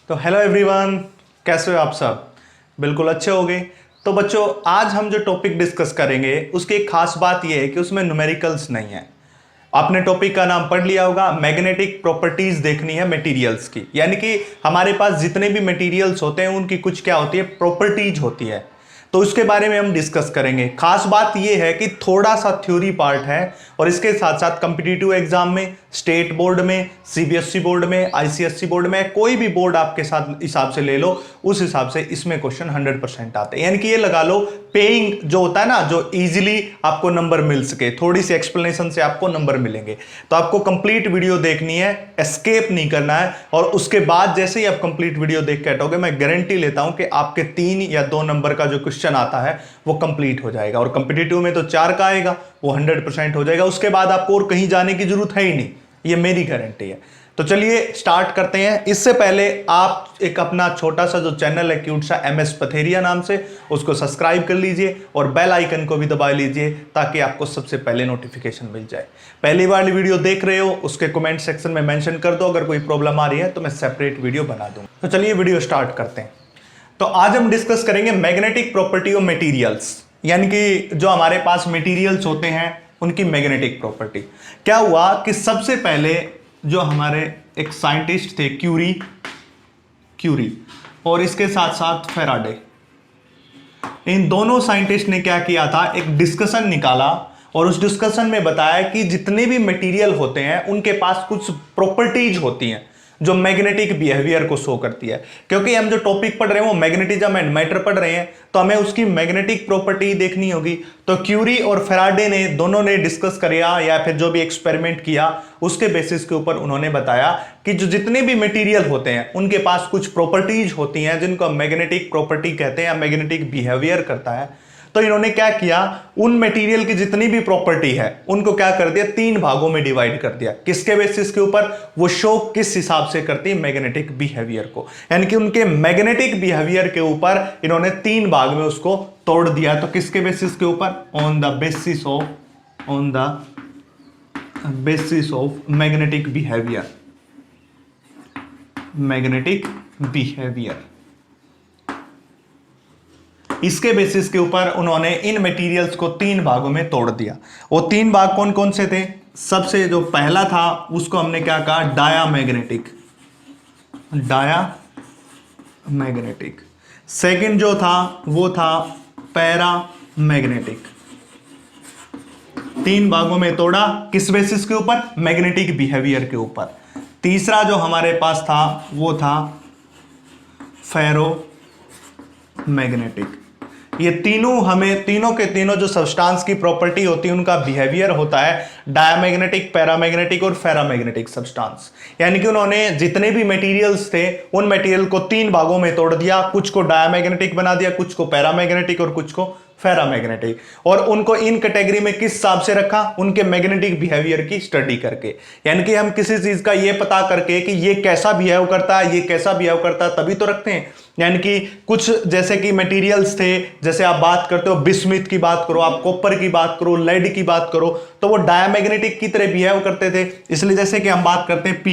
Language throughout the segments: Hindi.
तो हेलो एवरीवन, कैसे हो आप सब? बिल्कुल अच्छे होंगे। तो बच्चों, आज हम जो टॉपिक डिस्कस करेंगे उसकी एक खास बात यह है कि उसमें न्यूमेरिकल्स नहीं है। आपने टॉपिक का नाम पढ़ लिया होगा, मैग्नेटिक प्रॉपर्टीज देखनी है मटेरियल्स की। यानी कि हमारे पास जितने भी मटेरियल्स होते हैं उनकी कुछ क्या होती है, प्रॉपर्टीज होती है। तो उसके बारे में हम डिस्कस करेंगे। खास बात यह है कि थोड़ा सा थ्योरी पार्ट है और इसके साथ साथ कॉम्पिटिटिव एग्जाम में, स्टेट बोर्ड में, सीबीएसई बोर्ड में, आईसीएसई बोर्ड में, कोई भी बोर्ड आपके साथ हिसाब से ले लो, उस हिसाब से इसमें क्वेश्चन 100% आते हैं। यानी कि ये लगा लो, पेइंग जो होता है ना, जो इजीली आपको नंबर मिल सके, थोड़ी सी एक्सप्लेनेशन से आपको नंबर मिलेंगे। तो आपको कंप्लीट वीडियो देखनी है, एस्केप नहीं करना है। और उसके बाद जैसे ही आप कंप्लीट वीडियो देख के हटोगे, मैं गारंटी लेता हूं कि आपके 3 या 2 नंबर का जो क्वेश्चन आता है वो कंप्लीट हो जाएगा। और कॉम्पिटिटिव में तो 4 का आएगा, वो 100% हो जाएगा। उसके बाद आपको और कहीं जाने की जरूरत है ही नहीं, ये मेरी गारंटी है। तो चलिए स्टार्ट करते हैं। इससे पहले आप एक अपना छोटा सा जो चैनल है क्यूट सा MS पथेरिया नाम से, उसको सब्सक्राइब कर लीजिए और बेल आइकन को भी दबा लीजिए ताकि आपको सबसे पहले नोटिफिकेशन मिल जाए। पहली वाली वीडियो देख रहे हो उसके कमेंट सेक्शन में मेंशन कर दो, अगर कोई प्रॉब्लम आ रही है तो मैं सेपरेट वीडियो बना दूंगा। तो चलिए वीडियो स्टार्ट करते हैं। तो आज हम डिस्कस करेंगे मैग्नेटिक प्रॉपर्टी ऑफ मटेरियल्स, यानी कि जो हमारे पास मटेरियल्स होते हैं उनकी मैग्नेटिक प्रॉपर्टी। क्या हुआ कि सबसे पहले जो हमारे एक साइंटिस्ट थे क्यूरी और इसके साथ साथ फैराडे, इन दोनों साइंटिस्ट ने क्या किया था, एक डिस्कशन निकाला और उस डिस्कशन में बताया कि जितने भी मटेरियल होते हैं उनके पास कुछ प्रॉपर्टीज होती हैं जो मैग्नेटिक बिहेवियर को शो करती है। क्योंकि हम जो टॉपिक पढ़ रहे हैं वो मैग्नेटिज्म एंड मैटर पढ़ रहे हैं, तो हमें उसकी मैग्नेटिक प्रॉपर्टी देखनी होगी। तो क्यूरी और फैराडे ने दोनों ने डिस्कस किया या फिर जो भी एक्सपेरिमेंट किया उसके बेसिस के ऊपर उन्होंने बताया कि जो जितने भी मटेरियल होते हैं उनके पास कुछ प्रॉपर्टीज होती हैं जिनको मैग्नेटिक प्रॉपर्टी कहते हैं या मैग्नेटिक बिहेवियर करता है। तो इन्होंने क्या किया, उन मटेरियल की जितनी भी प्रॉपर्टी है उनको क्या कर दिया, 3 भागों में डिवाइड कर दिया। किसके बेसिस के ऊपर, वो शो किस हिसाब से करती है, मैग्नेटिक बिहेवियर को। यानी कि उनके मैग्नेटिक बिहेवियर के ऊपर इन्होंने 3 भाग में उसको तोड़ दिया। तो किसके बेसिस के ऊपर, on the basis of magnetic behaviour. इसके बेसिस के ऊपर उन्होंने इन मटेरियल्स को 3 भागों में तोड़ दिया। वो 3 भाग कौन कौन से थे? सबसे जो पहला था उसको हमने क्या कहा, डायामैग्नेटिक। सेकंड जो था वो था पैरामैग्नेटिक। 3 भागों में तोड़ा, किस बेसिस के ऊपर, मैग्नेटिक बिहेवियर के ऊपर। तीसरा जो हमारे पास था वो था फेरोमैग्नेटिक। ये तीनों के तीनों जो सब्सटेंस की प्रॉपर्टी होती है उनका बिहेवियर होता है डायमैग्नेटिक, पैरामैग्नेटिक और फेरामैग्नेटिक सब्सटेंस। यानी कि उन्होंने जितने भी मटेरियल्स थे उन मटेरियल को 3 भागों में तोड़ दिया, कुछ को डायमैग्नेटिक बना दिया, कुछ को पैरामैग्नेटिक और कुछ को फेरामैग्नेटिक। और उनको इन कैटेगरी में किस हिसाब से रखा, उनके मैग्नेटिक बिहेवियर की स्टडी करके। यानी कि हम किसी चीज का ये पता करके कि ये कैसा बिहेव करता है, ये कैसा बिहेव करता है, तभी तो रखते हैं। यानी कि कुछ जैसे कि मटेरियल्स थे, जैसे आप बात करते हो बिस्मिथ की बात करो, आप कॉपर की बात करो, लेड की बात करो, तो वो डायमैग्नेटिक की तरह बिहेव करते थे। इसलिए जैसे कि हम बात करते हैं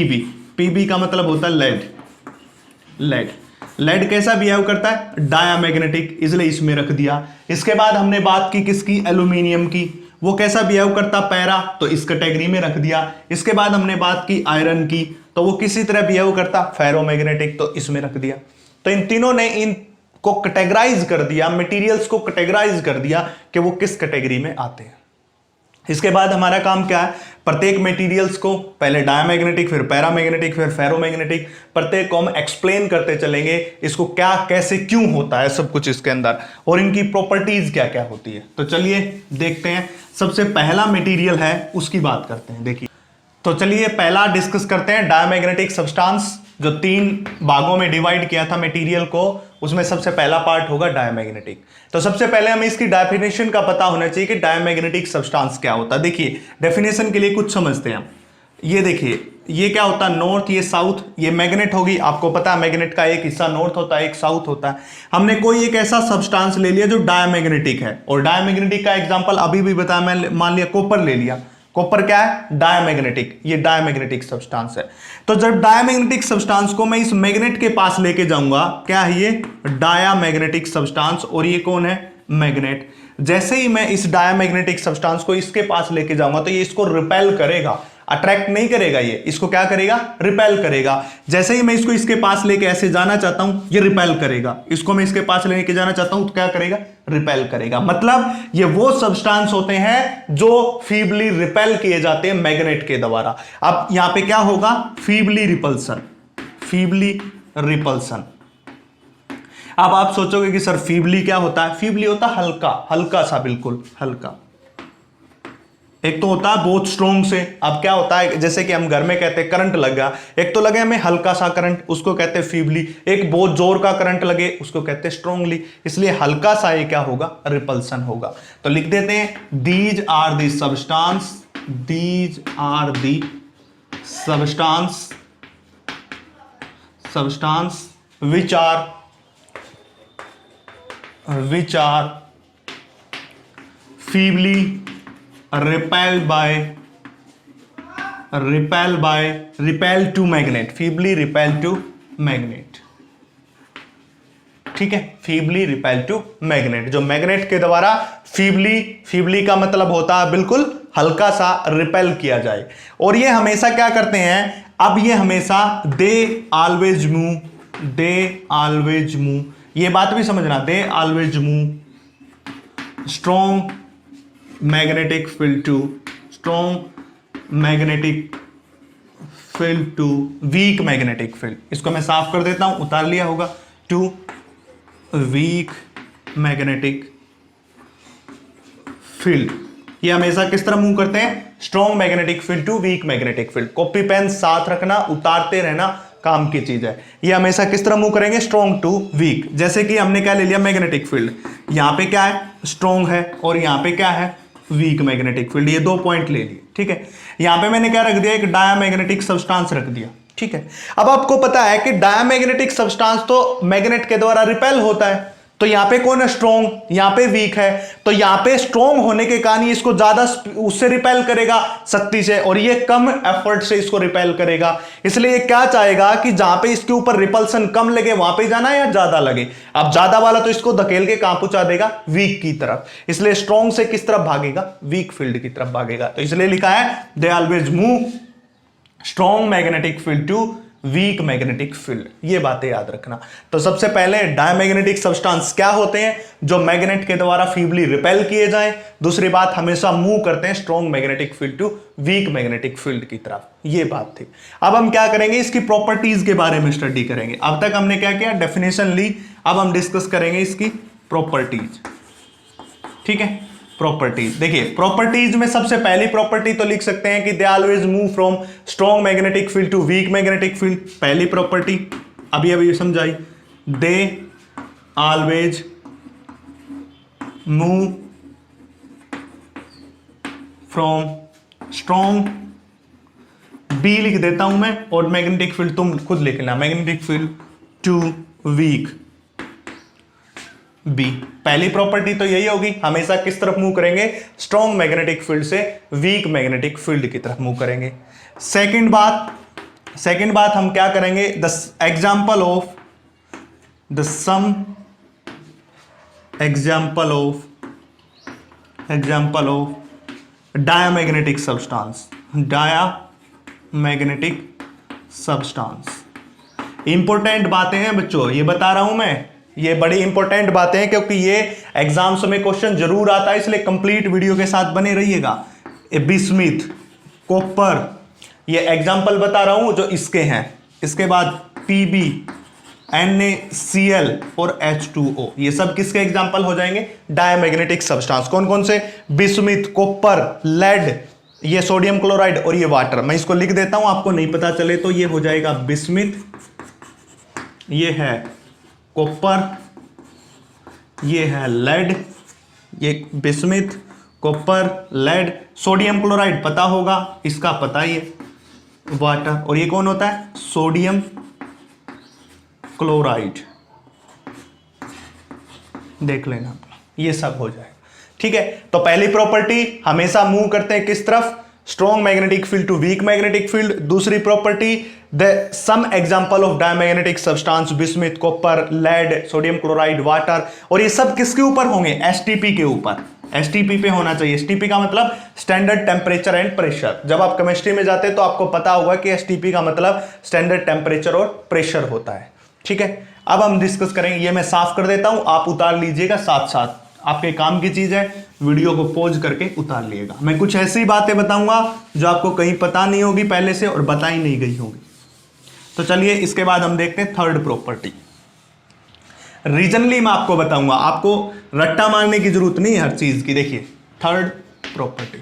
पीबी का मतलब होता है लेड कैसा बिहेव करता है, डायमैग्नेटिक, इसलिए इसमें रख दिया। इसके बाद हमने बात की किसकी, एल्यूमिनियम की, वो कैसा बिहेव करता, पैरा, तो इस कैटेगरी में रख दिया। इसके बाद हमने बात की आयरन की, तो वो किसी तरह बिहेव करता, फेरोमैग्नेटिक, तो इसमें रख दिया। तो इन तीनों ने इनको कैटेगराइज कर दिया, मटेरियल्स को कैटेगराइज कर दिया कि वो किस कैटेगरी में आते हैं। इसके बाद हमारा काम क्या है, प्रत्येक मटेरियल्स को पहले डायमैग्नेटिक, फिर पैरामैग्नेटिक, फिर फेरोमैग्नेटिक, प्रत्येक को हम एक्सप्लेन करते चलेंगे, इसको क्या कैसे क्यों होता है सब कुछ इसके अंदर, और इनकी प्रॉपर्टीज क्या क्या होती है। तो चलिए देखते हैं। सबसे पहला मटेरियल है उसकी बात करते हैं। देखिए, तो चलिए पहला डिस्कस करते हैं डायमैग्नेटिक सब्सटेंस, जो 3 भागों में डिवाइड किया था मटेरियल को, उसमें सबसे पहला पार्ट होगा डायमैग्नेटिक। तो सबसे पहले हमें इसकी डेफिनेशन का पता होना चाहिए कि डायमैग्नेटिक सब्सटेंस क्या होता है। देखिए डेफिनेशन के लिए कुछ समझते हैं हम। ये देखिए, ये क्या होता है, नॉर्थ, ये साउथ, ये मैग्नेट होगी। आपको पता है मैग्नेट का एक हिस्सा नॉर्थ होता है, एक साउथ होता है। हमने कोई एक ऐसा सब्सटेंस ले लिया जो डायमैग्नेटिक है, और डायमैग्नेटिक का एग्जांपल अभी भी बताया, मैं मान लिया कॉपर ले लिया। कॉपर क्या है? डायमैग्नेटिक, ये डायमैग्नेटिक सब्सटेंस है। तो जब डायमैग्नेटिक सब्सटेंस को मैं इस मैग्नेट के पास लेके जाऊंगा, क्या है ये? डायमैग्नेटिक सब्सटेंस, और ये कौन है? मैग्नेट। जैसे ही मैं इस डायमैग्नेटिक सब्सटेंस को इसके पास लेके जाऊंगा तो ये इसको रिपेल करेगा, अट्रैक्ट नहीं करेगा, ये इसको क्या करेगा? रिपेल करेगा। जैसे ही मैं इसको इसके पास लेके ऐसे जाना चाहता हूं, ये रिपेल करेगा। इसको मैं इसके पास लेके जाना चाहता हूं तो क्या करेगा? रिपेल करेगा। मतलब ये वो सब्सटेंस होते हैं जो फीबली रिपेल किए जाते हैं मैग्नेट के द्वारा। अब यहां पे क्या होगा? Feebly repulsion, feebly repulsion. अब आप सोचोगे कि सर फीबली क्या होता है? फीबली होता है हल्का, हल्का सा, बिल्कुल हल्का। एक तो होता है बहुत स्ट्रोंग से। अब क्या होता है, जैसे कि हम घर में कहते हैं करंट लग गया, एक तो लगे हमें हल्का सा करंट, उसको कहते हैं फीबली। एक बहुत जोर का करंट लगे, उसको कहते हैं स्ट्रोंगली। इसलिए हल्का सा ये क्या होगा? रिपल्सन होगा। तो लिख देते हैं these are the substance, these are the substance, substance which are feebly repelled to magnet, feebly repelled to magnet। ठीक है, फीबली रिपेल टू मैग्नेट, जो मैग्नेट के द्वारा फीबली का मतलब होता है बिल्कुल हल्का सा रिपेल किया जाए। और ये हमेशा क्या करते हैं? अब ये हमेशा दे ऑलवेज मूव, ये बात भी समझना, they always move strong magnetic field to, strong magnetic field to weak magnetic field. इसको मैं साफ कर देता हूं, उतार लिया होगा, टू वीक मैग्नेटिक फील्ड। ये हमेशा किस तरह मूव करते हैं? Strong magnetic field to weak magnetic field. Copy pen साथ रखना, उतारते रहना काम की चीज है। ये हमेशा किस तरह मूव करेंगे? Strong to weak. जैसे कि हमने क्या ले लिया? Magnetic field. यहां पे क्या है? स्ट्रॉन्ग है, और यहां पे क्या है? Week magnetic field. ये 2 पॉइंट ले लिए, ठीक है। यहां पे मैंने क्या रख दिया? एक डायमैग्नेटिक सब्सटेंस रख दिया, ठीक है। अब आपको पता है कि डायमैग्नेटिक सब्सटेंस तो मैग्नेट के द्वारा रिपेल होता है, तो यहां पे कौन है? स्ट्रॉन्ग, यहां पे वीक है। तो यहां पे स्ट्रॉन्ग होने के कारण इसको ज्यादा उससे रिपेल करेगा शक्ति से, और ये कम एफर्ट से इसको रिपेल करेगा। इसलिए क्या चाहेगा कि जहां पे इसके ऊपर रिपल्सन कम लगे वहां पे जाना है या ज्यादा लगे। अब ज्यादा वाला तो इसको धकेल के कहां पहुंचा देगा? वीक की तरफ। इसलिए स्ट्रॉन्ग से किस तरफ भागेगा? वीक फील्ड की तरफ भागेगा। तो इसलिए लिखा है they always move strong magnetic field to weak magnetic field. ये बातें याद रखना। तो सबसे पहले डायमैग्नेटिक सब्सटेंस क्या होते हैं? जो मैग्नेट के द्वारा फीबली रिपेल किए जाएं। दूसरी बात, हमेशा मूव करते हैं strong magnetic field to weak magnetic field की तरफ। ये बात थी। अब हम क्या करेंगे? इसकी प्रॉपर्टीज के बारे में स्टडी करेंगे। अब तक हमने क्या किया? डेफिनेशन ली। अब हम डिस्कस करेंगे इसकी प्रॉपर्टीज, ठीक है। प्रॉपर्टीज देखिए, प्रॉपर्टीज में सबसे पहली प्रॉपर्टी तो लिख सकते हैं कि they always move from strong magnetic field to weak magnetic field. पहली प्रॉपर्टी अभी समझाई, they always move from strong, B लिख देता हूं मैं, और मैग्नेटिक फील्ड तुम खुद लिखना, magnetic field to weak, B. पहली प्रॉपर्टी तो यही होगी, हमेशा किस तरफ मूव करेंगे? स्ट्रॉन्ग मैग्नेटिक फील्ड से वीक मैग्नेटिक फील्ड की तरफ मूव करेंगे। सेकंड बात हम क्या करेंगे? The example of diamagnetic substance. Important बातें हैं बच्चों, ये बता रहा हूं मैं, ये बड़ी इंपॉर्टेंट बातें हैं, क्योंकि ये एग्जाम्स में क्वेश्चन जरूर आता है। इसलिए कंप्लीट वीडियो के साथ बने रहिएगा। बिस्मिथ, कॉपर, ये एग्जाम्पल बता रहा हूं जो इसके हैं। इसके बाद पीबी, NaCl और H2O, ये सब किसके एग्जाम्पल हो जाएंगे? Diamagnetic substance. कौन कौन से? बिस्मिथ, कॉपर, लेड, ये सोडियम क्लोराइड, और ये वाटर। मैं इसको लिख देता हूं, आपको नहीं पता चले तो। ये हो जाएगा बिस्मिथ, ये है कॉपर, ये है लेड, ये bismuth, copper, lead, sodium chloride पता होगा, इसका पता ही है, वाटर, और ये कौन होता है? Sodium chloride. देख लेना, ये सब हो जाएगा, ठीक है। तो पहली प्रॉपर्टी, हमेशा मूव करते हैं किस तरफ? Strong magnetic field to weak magnetic field. दूसरी property, the some example of diamagnetic substance, bismuth, copper, lead, sodium chloride, water. और ये सब किसके ऊपर होंगे? एसटीपी के ऊपर। एसटीपी पे होना चाहिए। एसटीपी का मतलब स्टैंडर्ड टेम्परेचर एंड प्रेशर। जब आप केमिस्ट्री में जाते हैं तो आपको पता होगा कि एसटीपी का मतलब स्टैंडर्ड टेम्परेचर और प्रेशर होता है। ठीक है, अब हम डिस्कस करेंगे। ये मैं साफ कर देता हूं, आप उतार लीजिएगा साथ साथ, आपके काम की चीज है। वीडियो को पॉज करके उतार लिएगा। मैं कुछ ऐसी बातें बताऊंगा जो आपको कहीं पता नहीं होगी पहले से और बताई नहीं गई होगी। तो चलिए इसके बाद हम देखते हैं थर्ड प्रॉपर्टी। रीजनली मैं आपको बताऊंगा, आपको रट्टा मारने की जरूरत नहीं है हर चीज की। देखिए थर्ड प्रॉपर्टी,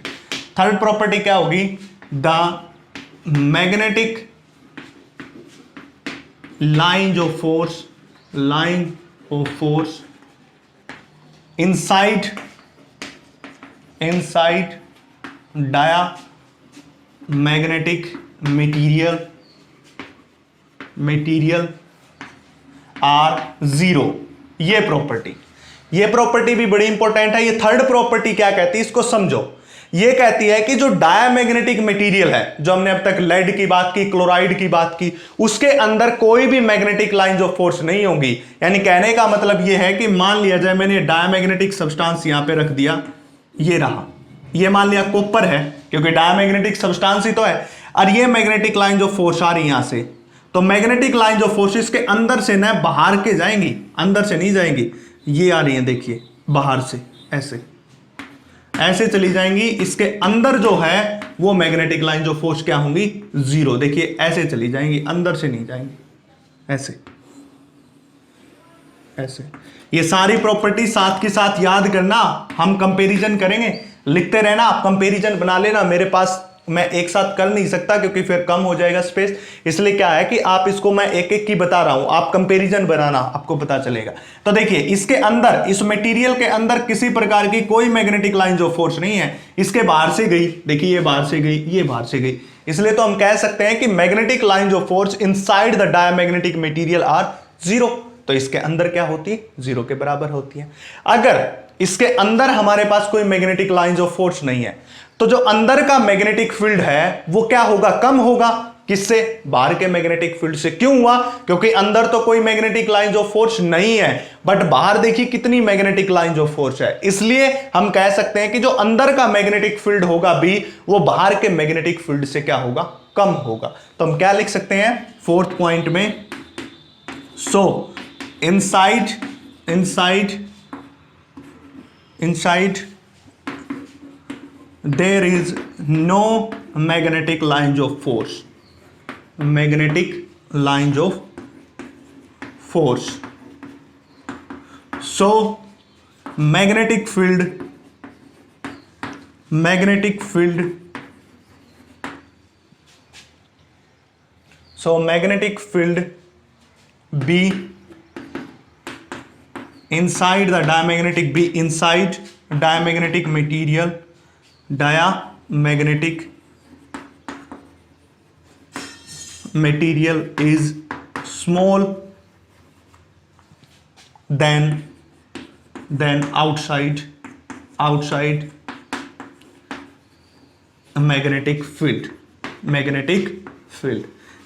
थर्ड प्रॉपर्टी क्या होगी? The magnetic line of force, line of force inside diamagnetic material are zero। ये प्रॉपर्टी भी बड़ी इंपॉर्टेंट है। ये थर्ड प्रॉपर्टी क्या कहती है, इसको समझो। ये कहती है कि जो डायमैग्नेटिक मटेरियल है, जो हमने अब तक लेड की बात की, क्लोराइड की बात की, उसके अंदर कोई भी मैग्नेटिक लाइंस ऑफ फोर्स नहीं होंगी। यानी कहने का मतलब ये है कि मान लिया जाए मैंने डायमैग्नेटिक सब्सटेंस यहां पे रख दिया, ये रहा, ये मान लिया कॉपर है क्योंकि डायमैग्नेटिक सब्सटेंस ही तो है, और ये मैग्नेटिक लाइंस ऑफ फोर्स आ रही यहां से। तो मैग्नेटिक लाइंस ऑफ फोर्स इसके अंदर से ना बाहर के जाएंगी, अंदर से नहीं जाएंगी। ये आ रही है देखिए बाहर से, ऐसे चली जाएंगी। इसके अंदर जो है वो मैग्नेटिक लाइन जो फोर्स क्या होंगी? जीरो। देखिए ऐसे चली जाएंगी, अंदर से नहीं जाएंगी, ऐसे। ये सारी प्रॉपर्टी साथ के साथ याद करना, हम कंपैरिजन करेंगे, लिखते रहना, आप कंपैरिजन बना लेना। मेरे पास मैं एक साथ कर नहीं सकता क्योंकि फिर कम हो जाएगा स्पेस, इसलिए क्या है कि आप इसको मैं एक एक की बता रहा हूं, आप कंपैरिजन बनाना, आपको पता चलेगा। तो देखिए इसके अंदर, इस मटेरियल के अंदर किसी प्रकार की कोई मैग्नेटिक लाइन ऑफ फोर्स नहीं है। इसके बाहर से गई, देखिए ये बाहर से गई, ये बाहर से गई, इसलिए तो हम कह सकते हैं कि magnetic line of force inside the diamagnetic material are zero. तो इसके अंदर क्या होती है? जीरो के बराबर होती है। अगर इसके अंदर हमारे पास कोई मैग्नेटिक लाइंस ऑफ फोर्स नहीं है तो जो अंदर का मैग्नेटिक फील्ड है वो क्या होगा? कम होगा। किससे? बाहर के मैग्नेटिक फील्ड से। क्यों हुआ? क्योंकि अंदर तो कोई मैग्नेटिक लाइंस ऑफ फोर्स नहीं है, बट बाहर देखिए कितनी मैग्नेटिक लाइंस ऑफ फोर्स है। इसलिए हम कह सकते हैं कि जो अंदर का मैग्नेटिक फील्ड होगा बी, वो बाहर के मैग्नेटिक फील्ड से क्या होगा? कम होगा। तो हम क्या लिख सकते हैं फोर्थ पॉइंट में? सो inside there is no magnetic lines of force, so magnetic field B inside the diamagnetic material, diamagnetic material is small than outside magnetic field।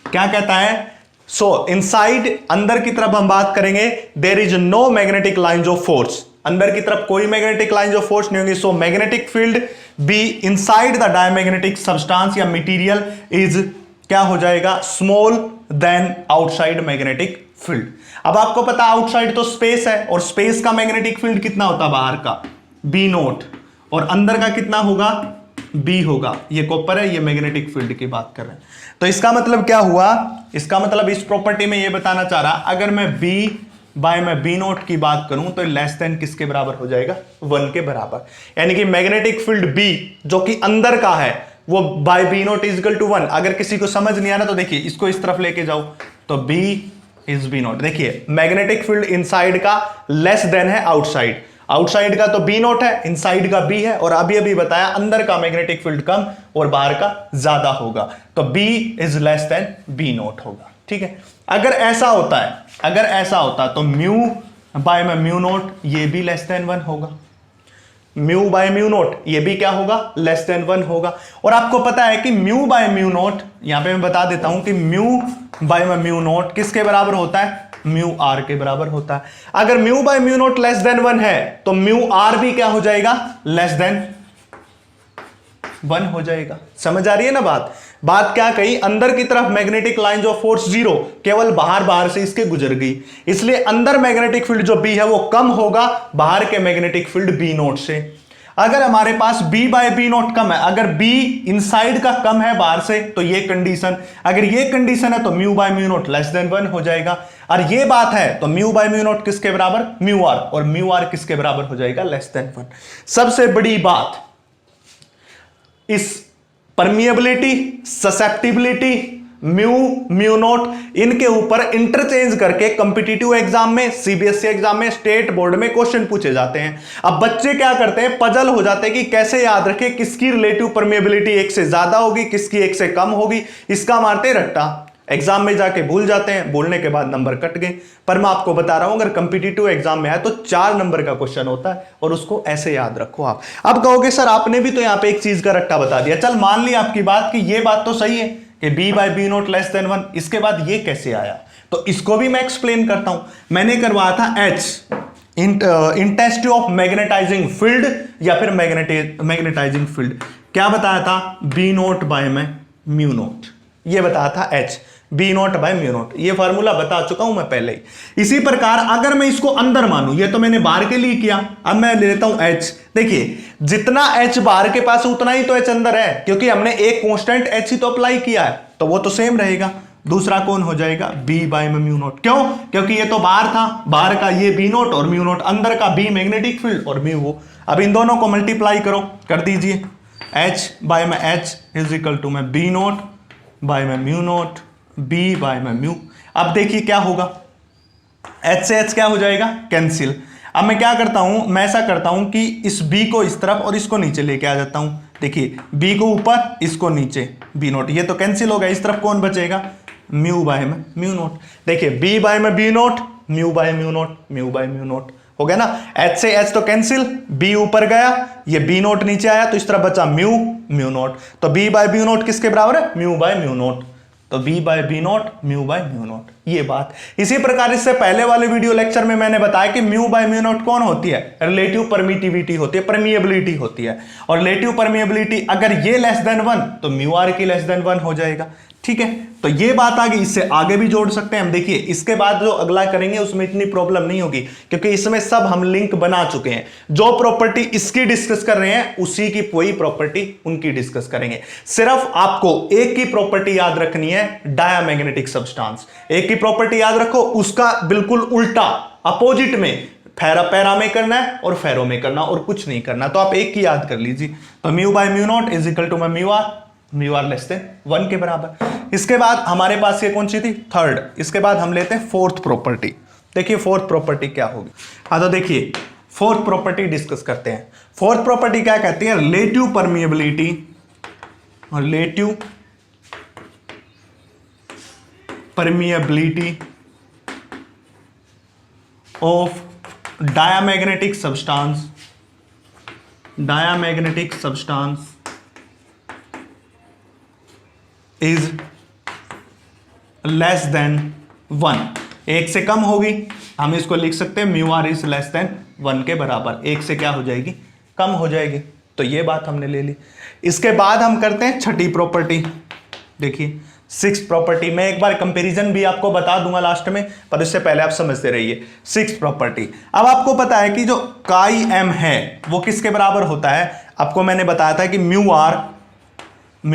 क्या कहता है? सो इनसाइड, अंदर की तरफ हम बात करेंगे, there is no magnetic lines of force, अंदर की तरफ कोई मैग्नेटिक लाइंस ऑफ फोर्स नहीं होंगी। So magnetic field B inside the diamagnetic substance या मटेरियल इज क्या हो जाएगा? Small than outside magnetic field. अब आपको पता आउटसाइड तो स्पेस है, और स्पेस का मैग्नेटिक फील्ड कितना होता? बाहर का बी नोट, और अंदर का कितना होगा? बी होगा। ये कॉपर है, ये मैग्नेटिक फील्ड की बात कर रहे हैं। तो इसका मतलब क्या हुआ? इसका मतलब इस प्रॉपर्टी में ये बताना चाह रहा, अगर मैं मैं बी नोट की बात करूं तो लेस देन किसके बराबर हो जाएगा? 1 के बराबर। यानी कि मैग्नेटिक फील्ड बी जो कि अंदर का है वो by B naught is equal to 1। अगर किसी को समझ नहीं आ रहा तो देखिए इसको इस तरफ लेके जाओ, तो बी इज बी नोट। देखिए मैग्नेटिक फील्ड इनसाइड का लेस देन है आउटसाइड, आउटसाइड का तो बी नोट है, इनसाइड का बी है, और अभी बताया अंदर का मैग्नेटिक फील्ड कम और बाहर का ज्यादा होगा, तो B is less than B naught होगा। ठीक है, अगर ऐसा होता तो म्यू बाय में म्यू नोट ये भी लेस देन 1 होगा। म्यू बाय म्यू नोट, ये भी क्या होगा, लेस देन 1 होगा। और आपको पता है कि म्यू बाय म्यू नोट, यहां पे मैं बता देता हूं कि म्यू बाय म्यू नोट किसके बराबर होता है, म्यू आर के बराबर होता है। अगर mu by mu note less than 1 है तो म्यू आर भी क्या हो जाएगा, लेस देन 1 हो जाएगा। समझ आ रही है ना बात। बात क्या कही, अंदर की तरफ मैग्नेटिक लाइन जो फोर्स 0, केवल बाहर से इसके गुजर गई, इसलिए अंदर मैग्नेटिक फील्ड जो बी है वो कम होगा बाहर के मैग्नेटिक फील्ड बी नोट से। अगर हमारे पास b बाय बी नोट कम है, अगर b इनसाइड का कम है बाहर से, तो ये कंडीशन, अगर ये कंडीशन है तो mu by mu note less than 1 हो जाएगा। और ये बात है तो म्यू बाय म्यू नोट किसके बराबर, म्यू आर, और म्यू आर किसके बराबर हो जाएगा, लेस देन 1। सबसे बड़ी बात, इस परमिएबिलिटी, ससेप्टिबिलिटी, म्यू नोट, इनके ऊपर इंटरचेंज करके कॉम्पिटिटिव एग्जाम में, सीबीएसई एग्जाम में, स्टेट बोर्ड में क्वेश्चन पूछे जाते हैं। अब बच्चे क्या करते हैं, पजल हो जाते हैं कि कैसे याद रखें किसकी रिलेटिव परमिएबिलिटी एक से ज्यादा होगी, किसकी एक से कम होगी, इसका मारते रट्टा। एग्जाम में जाके भूल जाते हैं, बोलने के बाद नंबर कट गए। पर मैं आपको बता रहा हूं, अगर कॉम्पिटिटिव एग्जाम में है तो 4 नंबर का क्वेश्चन होता है और उसको ऐसे याद रखो आप। अब कहोगे सर आपने भी तो यहां पे एक चीज का रट्टा बता दिया। चल मान ली आपकी बात कि ये बात तो सही है कि b by B naught less than 1, इसके बाद ये कैसे आया, तो इसको भी मैं एक्सप्लेन करता हूं। मैंने करवाया था H intensity of magnetising field या फिर मैग्नेटाइजिंग फील्ड, क्या बताया था, B naught by mu naught, ये बताया था H, B naught by mu naught, ये फार्मूला बता चुका हूं मैं पहले ही। इसी प्रकार अगर मैं इसको अंदर मानूं, ये तो मैंने बाहर के लिए किया, अब मैं ले लेता हूं H। देखिए जितना H बाहर के पास उतना ही तो H अंदर है, क्योंकि हमने एक कांस्टेंट H ही तो अप्लाई किया है, तो वो तो सेम रहेगा। दूसरा कौन हो जाएगा, b बाय म्यू नोट, क्यों, क्योंकि ये तो बाहर था, बाहर का ये बी नोट और म्यू नोट, अंदर का b मैग्नेटिक फील्ड और म्यू वो। अब इन दोनों को मल्टीप्लाई करो, कर दीजिए, H by H is equal to B naught by mu naught, b by mu. अब देखिए क्या होगा, H से H क्या हो जाएगा, कैंसिल। अब मैं क्या करता हूं, मैं ऐसा करता हूं कि इस b को इस तरफ और इसको नीचे लेके आ जाता हूं। देखिए b को ऊपर, इसको नीचे, b नोट, ये तो कैंसिल हो गया, इस तरफ कौन बचेगा, म्यू बाय म्यू नोट। देखिए b by B naught, mu by mu naught, mu by mu naught हो गया ना। H से H तो कैंसिल, b ऊपर गया, ये b नोट नीचे आया, तो इस तरफ बचा म्यू नोट, तो b बाय म्यू नोट किसके बराबर है, म्यू बाय म्यू नोट, तो b by B naught, mu by mu naught, ये बात। इसी प्रकार इससे पहले वाले वीडियो लेक्चर में मैंने बताया कि म्यू बाय म्यू नोट कौन होती है, रिलेटिव परमिटिविटी होती है, परमिएबिलिटी होती है। और रिलेटिव परमिएबिलिटी अगर ये लेस देन 1 तो म्यू आर की लेस देन 1 हो जाएगा। ठीक है, तो ये बात आ गई, इससे आगे भी जोड़ सकते हैं हम। देखिए इसके बाद जो अगला करेंगे उसमें इतनी प्रॉब्लम नहीं होगी, क्योंकि इसमें सब हम लिंक बना चुके हैं। जो प्रॉपर्टी इसकी डिस्कस कर रहे हैं उसी की वही प्रॉपर्टी उनकी डिस्कस करेंगे। सिर्फ आपको एक ही प्रॉपर्टी याद रखनी है, डायामैग्नेटिक सब्सटेंस। एक ही प्रॉपर्टी याद रखो, उसका बिल्कुल उल्टा अपोजिट में पैरा में करना है और फेरो में करना, और कुछ नहीं करना। तो आप एक ही याद कर लीजिए, तो mu by mu naught is equal to mu R less than 1 के बराबर। इसके बाद हमारे पास ये कौन सी थी, थर्ड। इसके बाद हम लेते हैं फोर्थ प्रॉपर्टी। देखिए फोर्थ प्रॉपर्टी क्या होगी। हाँ तो देखिए फोर्थ प्रॉपर्टी डिस्कस करते हैं। फोर्थ प्रॉपर्टी क्या कहती है, relative permeability, relative permeability of diamagnetic substance, diamagnetic substance is less than 1। एक से कम होगी, हम इसको लिख सकते हैं mu R is less than 1 के बराबर। एक से क्या हो जाएगी, कम हो जाएगी। तो ये बात हमने ले ली। इसके बाद हम करते हैं छठी प्रॉपर्टी। देखिए सिक्स प्रॉपर्टी, मैं एक बार कंपैरिजन भी आपको बता दूंगा लास्ट में, पर इससे पहले आप समझते रहिए। सिक्स प्रॉपर्टी, अब आपको पता है कि जो काई एम है वो किसके बराबर होता है। आपको मैंने बताया था कि mu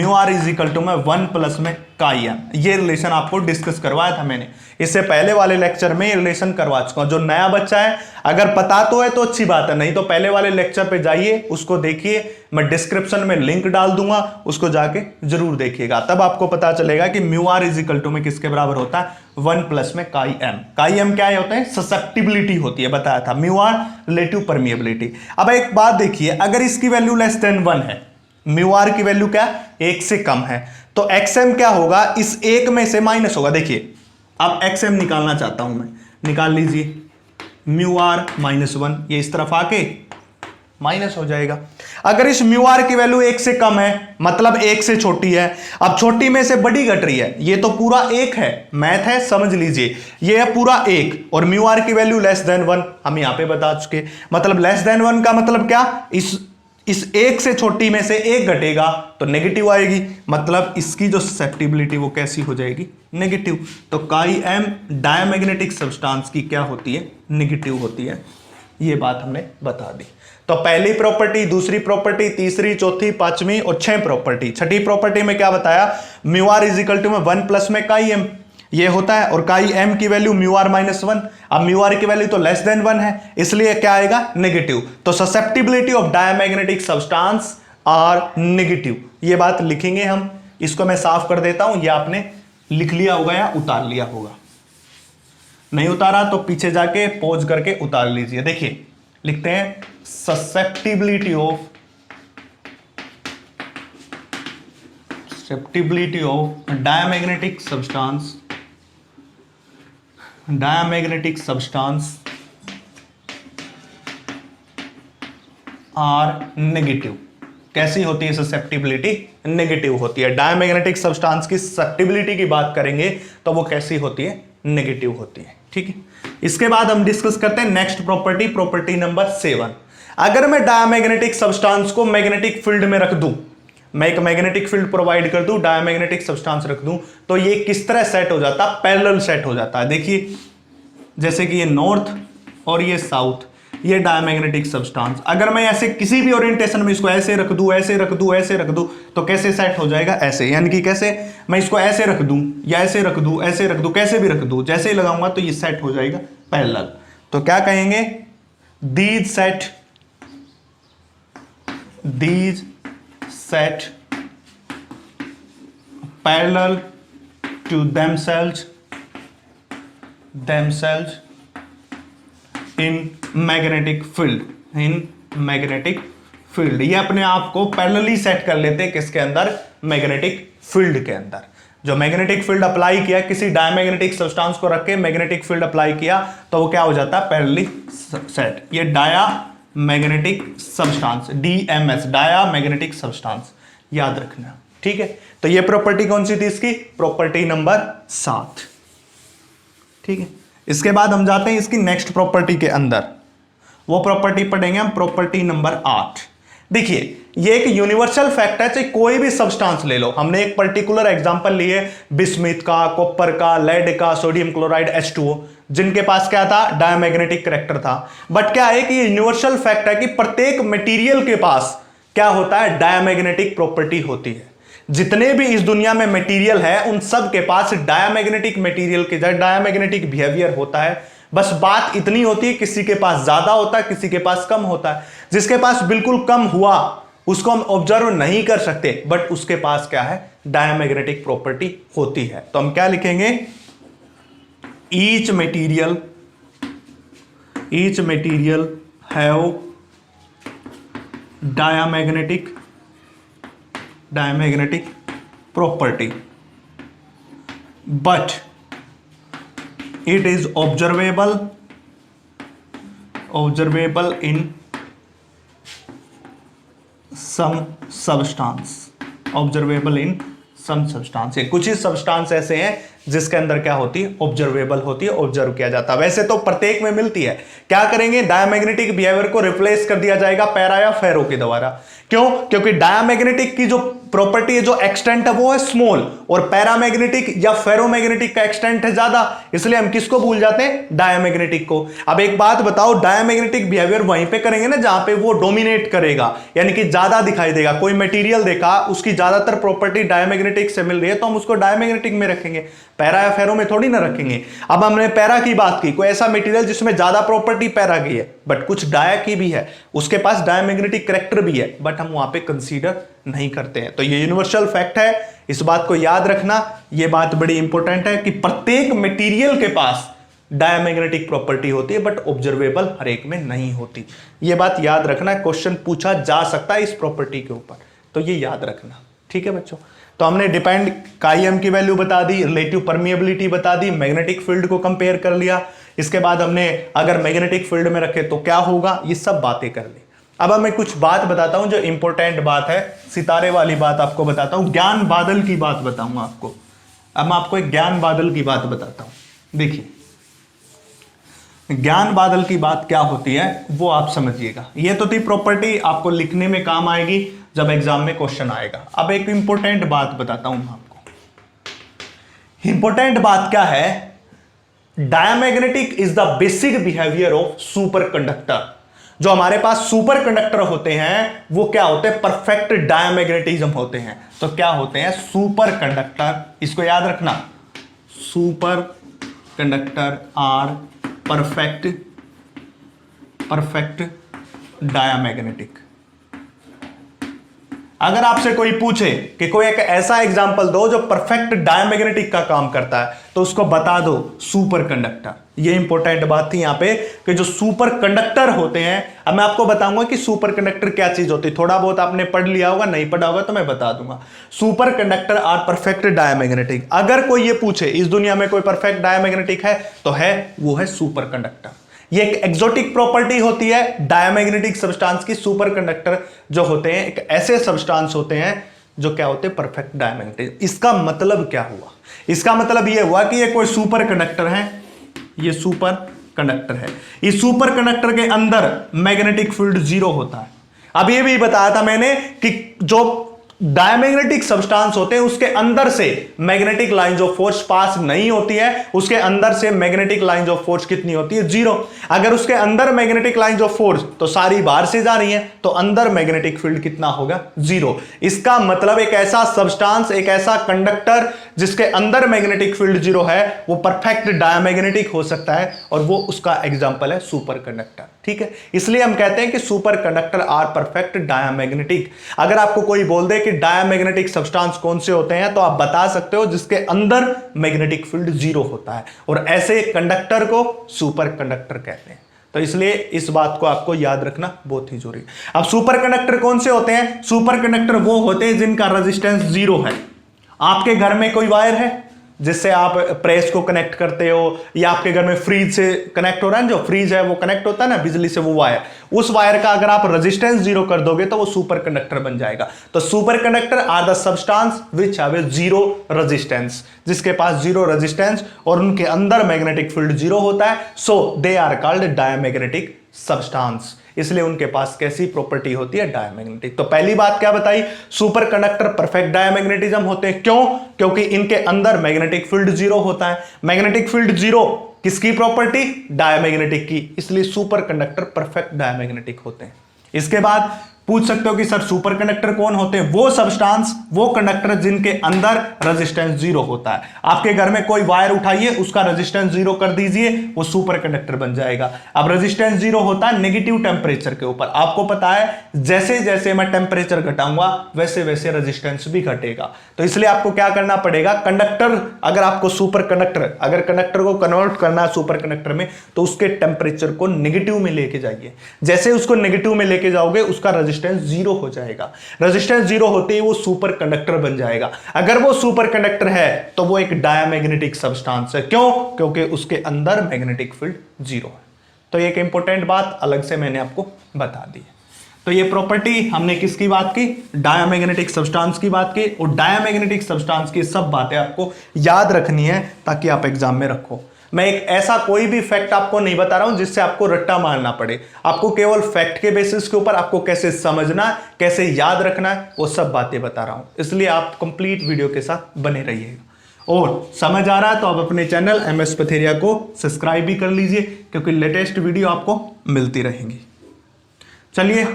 R is equal to 1 plus में काई एम। ये रिलेशन आपको डिस्कस करवाया था मैंने, इससे पहले वाले लेक्चर में रिलेशन करवा चुका हूं। जो नया बच्चा है अगर पता तो है तो अच्छी बात है, नहीं तो पहले वाले लेक्चर पे जाइए, उसको देखिए, मैं डिस्क्रिप्शन में लिंक डाल दूंगा, उसको जाके जरूर देखिएगा, तब आपको पता चलेगा कि mu R is equal to में किसके बराबर होता है, 1 प्लस में काई एम। काई एम क्या होता है, ससेप्टिबिलिटी होती है, बताया था। Mu R relative permeability. अब एक बात देखिए, अगर इसकी वैल्यू लेस देन 1 है, म्यू आर की वैल्यू क्या, 1 से कम है, तो एक्सएम क्या होगा, इस एक में से माइनस होगा। देखिए अब एक्सएम निकालना चाहता हूं मैं, निकाल लीजिए। म्यू आर -1, ये इस तरफ आके माइनस हो जाएगा। अगर इस म्यू आर की वैल्यू 1 से कम है मतलब 1 से छोटी है, अब छोटी में से बड़ी घट रही है, ये तो पूरा 1 है, मैथ है समझ लीजिए, ये है पूरा 1 और म्यू आर की वैल्यू लेस देन 1 हम यहां पे बता चुके। मतलब लेस देन 1 का मतलब क्या, इस 1 से छोटी में से 1 घटेगा तो नेगेटिव आएगी, मतलब इसकी जो ससेप्टिबिलिटी वो कैसी हो जाएगी, नेगेटिव। तो काई एम डायमैग्नेटिक सब्सटेंस की क्या होती है, नेगेटिव होती है। ये बात हमने बता दी। तो पहली प्रॉपर्टी, दूसरी प्रॉपर्टी, तीसरी, चौथी, पांचवी और 6 प्रॉपर्टी। छठी प्रॉपर्टी में क्या बताया, म्यू आर इजिकल टू में 1 प्लस में काई एम ये होता है और काई एम की वैल्यू म्यू आर माइनस 1। अब म्यू आर की वैल्यू तो लेस देन 1 है, इसलिए क्या आएगा, नेगेटिव। तो susceptibility of diamagnetic substance are negative, ये बात लिखेंगे हम। इसको मैं साफ कर देता हूं, ये आपने लिख लिया होगा या उतार लिया होगा, नहीं उतारा तो पीछे जाके पॉज करके उतार लीजिए। देखिए लिखते हैं susceptibility of diamagnetic substance are negative. कैसी होती है ससेप्टिबिलिटी, नेगेटिव होती है। डायमैग्नेटिक सब्सटेंस की ससेप्टिबिलिटी की बात करेंगे तो वो कैसी होती है, नेगेटिव होती है। ठीक है, इसके बाद हम डिस्कस करते हैं नेक्स्ट प्रॉपर्टी, प्रॉपर्टी नंबर 7। अगर मैं डायमैग्नेटिक सब्सटेंस को मैग्नेटिक फील्ड में रख दूं, मैं एक मैग्नेटिक फील्ड प्रोवाइड कर दूं, डायमैग्नेटिक सब्सटेंस रख दूं, तो ये किस तरह सेट हो जाता है, पैरेलल सेट हो जाता है। देखिए जैसे कि ये नॉर्थ और ये साउथ, ये डायमैग्नेटिक सब्सटेंस, अगर मैं ऐसे किसी भी ओरिएंटेशन में इसको ऐसे रख दूं, ऐसे रख दूं, ऐसे रख दूं, तो कैसे सेट हो जाएगा, ऐसे। यानी कि कैसे, मैं इसको ऐसे रख दूं या ऐसे रख दूं, ऐसे रख दूं, कैसे भी रख दूं, जैसे ही लगाऊंगा तो ये सेट हो जाएगा पैरेलल। तो क्या कहेंगे, these set parallel to themselves in magnetic field, ये अपने आप को पैरेलली सेट कर लेते हैं किसके अंदर, मैग्नेटिक फील्ड के अंदर। जो मैग्नेटिक फील्ड अप्लाई किया, किसी डायमैग्नेटिक सब्सटेंस को रख के मैग्नेटिक फील्ड अप्लाई किया तो वो क्या हो जाता है, पैरेलली सेट। ये diamagnetic substance, DMS diamagnetic substance याद रखना। ठीक है, तो ये प्रॉपर्टी कौन सी थी इसकी, प्रॉपर्टी नंबर 7। ठीक है, इसके बाद हम जाते हैं इसकी नेक्स्ट प्रॉपर्टी के अंदर, वो प्रॉपर्टी पढ़ेंगे हम, प्रॉपर्टी नंबर 8। देखिए ये एक यूनिवर्सल फैक्ट है, चाहे कोई भी सब्सटेंस ले लो। हमने एक पर्टिकुलर एग्जांपल लिए बिस्मिथ का, कॉपर का, लेड का, सोडियम क्लोराइड H2O, जिनके पास क्या था, डायमैग्नेटिक कैरेक्टर था। बट क्या है कि ये यूनिवर्सल फैक्ट है कि प्रत्येक मटेरियल के पास क्या होता है, डायमैग्नेटिक प्रॉपर्टी होती है। जितने भी इस दुनिया में मटेरियल है उन सब के पास डायमैग्नेटिक मटेरियल के डायमैग्नेटिक बिहेवियर होता है। बस बात इतनी होती है, किसी के पास ज्यादा होता है, किसी के पास कम होता है। जिसके पास बिल्कुल कम हुआ उसको हम ऑब्जर्व नहीं कर सकते, बट उसके पास क्या है, डायमैग्नेटिक प्रॉपर्टी होती है। तो हम क्या लिखेंगे, each material have diamagnetic property but it is observable in some substance। ये कुछ ही सब्सटेंस ऐसे हैं जिसके अंदर क्या होती है, ऑब्जर्वेबल होती है, ऑब्जर्व किया जाता है। वैसे तो प्रत्येक में मिलती है। क्या करेंगे, डायमैग्नेटिक बिहेवियर को रिप्लेस कर दिया जाएगा पैरा या फेरो के द्वारा। क्यों, क्योंकि डायमैग्नेटिक की जो प्रॉपर्टी है, जो एक्सटेंट है वो है स्मॉल, और पैरामैग्नेटिक या फेरोमैग्नेटिक का एक्सटेंट है ज्यादा, इसलिए हम किसको भूल जाते हैं, डायमैग्नेटिक को। अब एक बात बताओ, डायमैग्नेटिक बिहेवियर वहीं पे करेंगे ना जहां पे वो डोमिनेट करेगा, यानी कि ज्यादा दिखाई देगा। कोई मटेरियल देखा, उसकी ज्यादातर प्रॉपर्टी डायमैग्नेटिक से मिल रही है तो हम उसको डायमैग्नेटिक में रखेंगे, पैरा या फेरो में थोड़ी ना रखेंगे। अब हमने पैरा की बात की, कोई ऐसा मटेरियल जिसमें ज्यादा प्रॉपर्टी पैरा की है बट कुछ डाया की भी है, उसके पास डायमैग्नेटिक कैरेक्टर भी है, बट हम वहां पे कंसीडर नहीं करते हैं। तो ये यूनिवर्सल फैक्ट है, इस बात को याद रखना। ये बात बड़ी इंपॉर्टेंट है कि प्रत्येक मटेरियल के पास डायमैग्नेटिक प्रॉपर्टी होती है बट ऑब्जर्वेबल हर एक में नहीं होती। ये बात याद रखना, क्वेश्चन पूछा जा सकता है इस प्रॉपर्टी के ऊपर, तो ये याद रखना। ठीक है बच्चों, तो हमने डिपेंड काईएम की वैल्यू बता दी, रिलेटिव परमिएबिलिटी बता दी, मैग्नेटिक फील्ड को कंपेयर कर लिया। इसके बाद हमने अगर मैग्नेटिक फील्ड में रखे तो क्या होगा, ये सब बातें कर ली। अब मैं कुछ बात बताता हूं जो इंपॉर्टेंट बात है, सितारे वाली बात आपको बताता हूं, ज्ञान बादल की बात बताऊंगा आपको। अब मैं आपको एक ज्ञान बादल की बात बताता हूं। देखिए ज्ञान बादल की बात क्या होती है वो आप समझिएगा। ये तो थी प्रॉपर्टी, आपको लिखने में काम आएगी जब एग्जाम में क्वेश्चन आएगा। अब एक इंपॉर्टेंट बात बताता हूं मैं आपको। इंपॉर्टेंट बात क्या है, diamagnetic is the basic behaviour of super conductor. जो हमारे पास सुपर कंडक्टर होते हैं वो क्या होते हैं, परफेक्ट डायमैग्नेटिज्म होते हैं। तो क्या होते हैं सुपर कंडक्टर, इसको याद रखना, super conductor are perfect diamagnetic. अगर आपसे कोई पूछे कि कोई एक ऐसा एग्जांपल दो जो परफेक्ट डायमैग्नेटिक का काम करता है, तो उसको बता दो सुपर कंडक्टर। ये इंपॉर्टेंट बात थी यहां पे कि जो सुपर कंडक्टर होते हैं, अब मैं आपको बताऊंगा कि सुपर कंडक्टर क्या चीज होती है। थोड़ा बहुत आपने पढ़ लिया होगा, नहीं पढ़ा होगा तो मैं बता दूंगा। Super conductor are perfect diamagnetic. अगर कोई ये पूछे इस दुनिया में कोई परफेक्ट डायमैग्नेटिक है, तो है, वो है सुपर कंडक्टर। ये एक एक्सोटिक प्रॉपर्टी होती है डायमैग्नेटिक सब्सटेंस की। सुपर कंडक्टर जो होते हैं एक ऐसे सब्सटेंस होते हैं जो क्या होते हैं, परफेक्ट डायमैग्नेटिक। इसका मतलब क्या हुआ, इसका मतलब ये हुआ कि ये कोई सुपर कंडक्टर है, ये सुपर कंडक्टर है, इस सुपर कंडक्टर के अंदर मैग्नेटिक फील्ड जीरो होता है। अब ये भी बताया था मैंने कि जो डायमैग्नेटिक सब्सटेंस होते हैं उसके अंदर से magnetic lines of force pass नहीं होती है, उसके अंदर से मैग्नेटिक लाइंस ऑफ फोर्स कितनी होती है, जीरो। अगर उसके अंदर मैग्नेटिक लाइंस ऑफ फोर्स तो सारी बाहर से जा रही है, तो अंदर मैग्नेटिक फील्ड कितना होगा, जीरो। इसका मतलब एक ऐसा सब्सटेंस, एक ऐसा कंडक्टर जिसके अंदर मैग्नेटिक फील्ड जीरो है, वो परफेक्ट डायमैग्नेटिक हो सकता है, और वो उसका एग्जांपल है सुपर कंडक्टर। ठीक है, इसलिए हम कहते हैं कि super conductor are perfect diamagnetic. अगर आपको कोई बोल दे कि डायमैग्नेटिक सब्सटेंस कौन से होते हैं, तो आप बता सकते हो जिसके अंदर मैग्नेटिक फील्ड जीरो होता है, और ऐसे कंडक्टर को सुपर कंडक्टर कहते हैं। तो इसलिए इस बात को आपको याद रखना बहुत ही जरूरी है। अब सुपर कंडक्टर कौन से होते हैं, सुपर कंडक्टर वो होते हैं जिनका रेजिस्टेंस जीरो है। आपके घर में कोई वायर है जिससे आप प्रेस को कनेक्ट करते हो, या आपके घर में फ्रीज से कनेक्ट हो रहा है, जो फ्रीज है वो कनेक्ट होता है ना बिजली से, वो वायर, उस वायर का अगर आप रेजिस्टेंस जीरो कर दोगे तो वो सुपर कंडक्टर बन जाएगा। तो super conductor are the substance which have a zero resistance, जिसके पास जीरो रेजिस्टेंस और उनके अंदर मैग्नेटिक फील्ड जीरो होता है, so they are called diamagnetic substance. इसलिए उनके पास कैसी प्रॉपर्टी होती है, डायमैग्नेटिक। तो पहली बात क्या बताई, सुपर कंडक्टर परफेक्ट डायमैग्नेटिज्म होते हैं। क्यों, क्योंकि इनके अंदर मैग्नेटिक फील्ड जीरो होता है। मैग्नेटिक फील्ड जीरो किसकी प्रॉपर्टी, डायमैग्नेटिक की, इसलिए सुपर कंडक्टर परफेक्ट डायमैग्नेटिक होते हैं। इसके बाद पूछ सकते हो कि सर सुपर कंडक्टर कौन होते हैं, वो सब्सटेंस, वो कंडक्टर जिनके अंदर रेजिस्टेंस जीरो होता है। आपके घर में कोई वायर उठाइए, उसका रेजिस्टेंस जीरो कर दीजिए, वो सुपर कंडक्टर बन जाएगा। अब रेजिस्टेंस जीरो होता है नेगेटिव टेम्परेचर के ऊपर। आपको पता है जैसे जैसे मैं टेम्परेचर घटाऊंगा वैसे वैसे रेजिस्टेंस भी घटेगा। तो इसलिए आपको क्या करना पड़ेगा, कंडक्टर, अगर आपको सुपर कंडक्टर, अगर कंडक्टर को कन्वर्ट करना है सुपर कंडक्टर में, तो उसके टेम्परेचर को नेगेटिव में लेके जाइए। जैसे उसको नेगेटिव में लेके जाओगे उसका रेजिस्टेंस जीरो हो जाएगा। रेजिस्टेंस जीरो होते ही वो सुपर कंडक्टर बन जाएगा। अगर वो सुपर कंडक्टर है तो वो एक डायमैग्नेटिक सब्सटेंस है। क्यों, क्योंकि उसके अंदर मैग्नेटिक फील्ड जीरो है। तो एक इंपॉर्टेंट बात अलग से मैंने आपको बता दी है। तो ये प्रॉपर्टी हमने किसकी बात की, डायमैग्नेटिक सब्सटेंस की बात की, और डायमैग्नेटिक सब्सटेंस की सब बातें आपको याद रखनी है ताकि आप एग्जाम में रखो। मैं एक ऐसा कोई भी फैक्ट आपको नहीं बता रहा हूं जिससे आपको रट्टा मारना पड़े। आपको केवल फैक्ट के बेसिस के ऊपर आपको कैसे समझना, कैसे याद रखना है, वो सब बातें बता रहा हूं। इसलिए आप कंप्लीट वीडियो के साथ बने रहिएगा। और समझ आ रहा है तो आप अपने चैनल MS पथेरिया को सब्सक्राइब भी कर लीजिए, क्योंकि लेटेस्ट वीडियो आपको मिलती रहेंगी। चलिए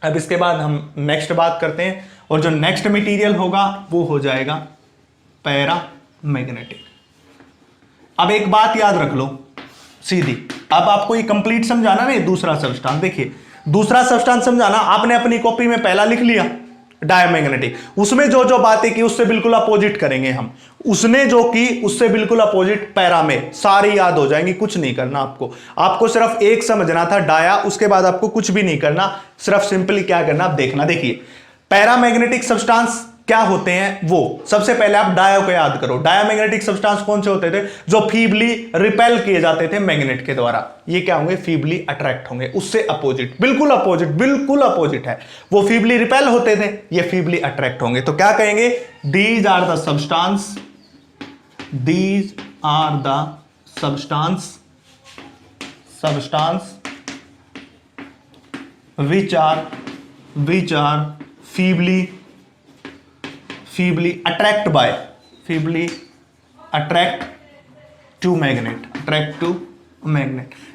अब इसके बाद हम नेक्स्ट बात करते हैं, और जो नेक्स्ट मटेरियल होगा वो हो जाएगा पैरामैग्नेटिक। अब एक बात याद रख लो सीधी, अब आपको ये कंप्लीट समझाना नहीं, दूसरा सब्सटेंस। देखिए दूसरा सब्सटेंस समझाना, आपने अपनी कॉपी में पहला लिख लिया डायमैग्नेटिक, उसमें जो जो बातें की उससे बिल्कुल अपोजिट करेंगे हम। उसने जो की उससे बिल्कुल अपोजिट पैरा में, सारी याद हो जाएंगी, कुछ नहीं करना आपको। आपको सिर्फ एक समझना था डाया, उसके बाद आपको कुछ भी नहीं करना, सिर्फ सिंपली क्या करना आप देखना। देखिए पैरामैग्नेटिक सब्सटेंस क्या होते हैं वो। सबसे पहले आप डाया को याद करो। डायामैग्नेटिक सब्सटेंस कौन से होते थे? जो फीबली रिपेल किए जाते थे मैग्नेट के द्वारा। ये क्या होंगे? फीबली अट्रैक्ट होंगे। उससे अपोजिट, बिल्कुल अपोजिट, बिल्कुल अपोजिट है। वो फीबली रिपेल होते थे, ये फीबली अट्रैक्ट होंगे। तो क्या कहेंगे? These are the substance, these are the substance which are feebly attract to magnet।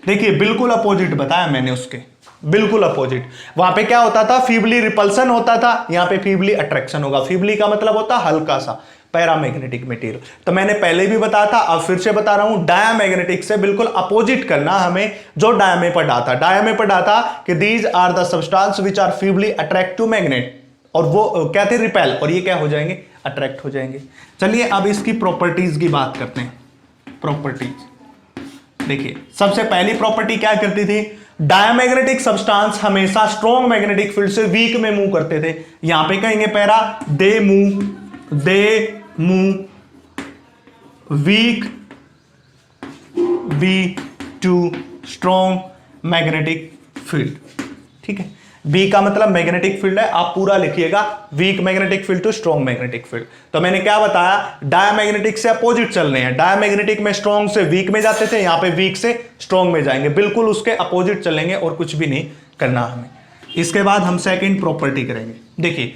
देखिए बिल्कुल अपोजिट बताया मैंने उसके, बिल्कुल अपोजिट। वहां पे क्या होता था? फीबली रिपल्सन होता था, यहां पे फीबली अट्रैक्शन होगा। फीबली का मतलब होता है हल्का सा, पैरामैग्नेटिक मटेरियल। तो मैंने पहले भी बताया था, अब फिर से बता रहा हूं, डायामैग्नेटिक से बिल्कुल अपोजिट करना हमें जो डाया में पढ़ा था। डाया में पढ़ा था कि these are the substance which are feebly attract to magnet, और वो क्या थे? रिपेल, और ये क्या हो जाएंगे? अट्रैक्ट हो जाएंगे। चलिए अब इसकी प्रॉपर्टीज की बात करते हैं। प्रॉपर्टीज देखिए, सबसे पहली प्रॉपर्टी क्या करती थी? डायामैग्नेटिक सब्सटेंस हमेशा स्ट्रॉन्ग मैग्नेटिक फील्ड से वीक में मूव करते थे। यहां पे कहेंगे para, they move weak to strong magnetic field. ठीक है, बी का मतलब मैग्नेटिक फील्ड है, आप पूरा लिखिएगा, weak magnetic field to strong magnetic field. तो मैंने क्या बताया? डायामैग्नेटिक से अपोजिट चलने हैं। डायामैग्नेटिक में स्ट्रॉन्ग से वीक में जाते थे, यहां पे वीक से स्ट्रॉन्ग में जाएंगे, बिल्कुल उसके अपोजिट चलेंगे और कुछ भी नहीं करना हमें। इसके बाद हम सेकंड प्रॉपर्टी करेंगे। देखिए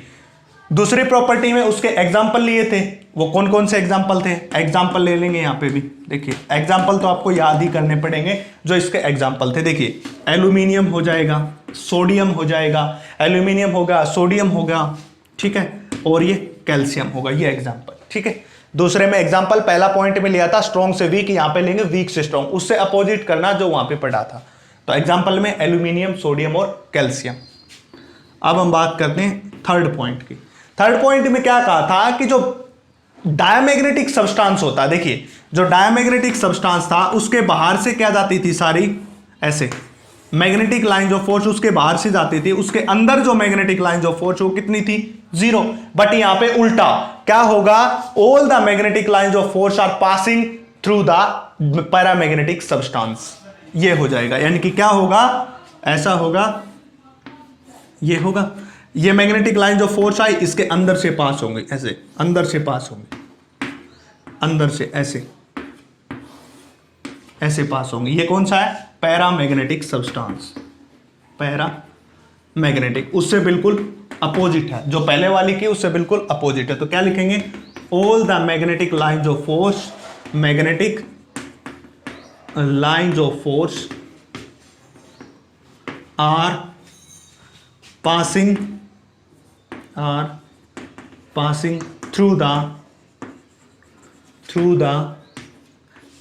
दूसरी प्रॉपर्टी में उसके एग्जाम्पल लिए थे, वो कौन कौन से एग्जाम्पल थे? एग्जाम्पल ले लेंगे यहां पे भी। देखिए एग्जाम्पल तो आपको याद ही करने पड़ेंगे जो इसके एग्जाम्पल थे। देखिए एल्यूमिनियम हो जाएगा, सोडियम हो जाएगा, एल्यूमिनियम होगा, सोडियम होगा, ठीक है, और ये कैल्शियम होगा, ये एग्जाम्पल। ठीक है, दूसरे में एग्जाम्पल पहला पॉइंट में लिया था स्ट्रॉन्ग से वीक, यहां पे लेंगे वीक से स्ट्रॉन्ग, उससे अपोजिट करना जो वहां पे पढ़ा था। तो एग्जाम्पल में एल्यूमिनियम, सोडियम और कैल्शियम। अब हम बात करते हैं थर्ड पॉइंट की। थर्ड पॉइंट में क्या कहा था कि जो डायामैग्नेटिक सब्सटेंस होता है, देखिए जो डायामैग्नेटिक सब्सटेंस था उसके बाहर से क्या जाती थी? सारी ऐसे मैग्नेटिक लाइन ऑफ फोर्स उसके बाहर से जाती थी, उसके अंदर जो मैग्नेटिक लाइन ऑफ फोर्स वो कितनी थी? 0। बट यहां पे उल्टा क्या होगा? All the magnetic line of force are passing through the paramagnetic substance. ये हो जाएगा, यानी कि क्या होगा? ऐसा होगा, ये होगा, ये मैग्नेटिक लाइन जो फोर्स आई इसके अंदर से पास होंगे, ऐसे अंदर से पास होंगे, अंदर से ऐसे पास होंगे। ये कौन सा है? पैरामैग्नेटिक सब्सटेंस, पैरामैग्नेटिक, उससे बिल्कुल अपोजिट है, जो पहले वाली की उससे बिल्कुल अपोजिट है। तो क्या लिखेंगे? All the magnetic lines of force, magnetic lines of force are passing through the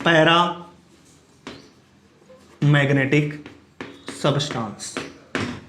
paramagnetic substance.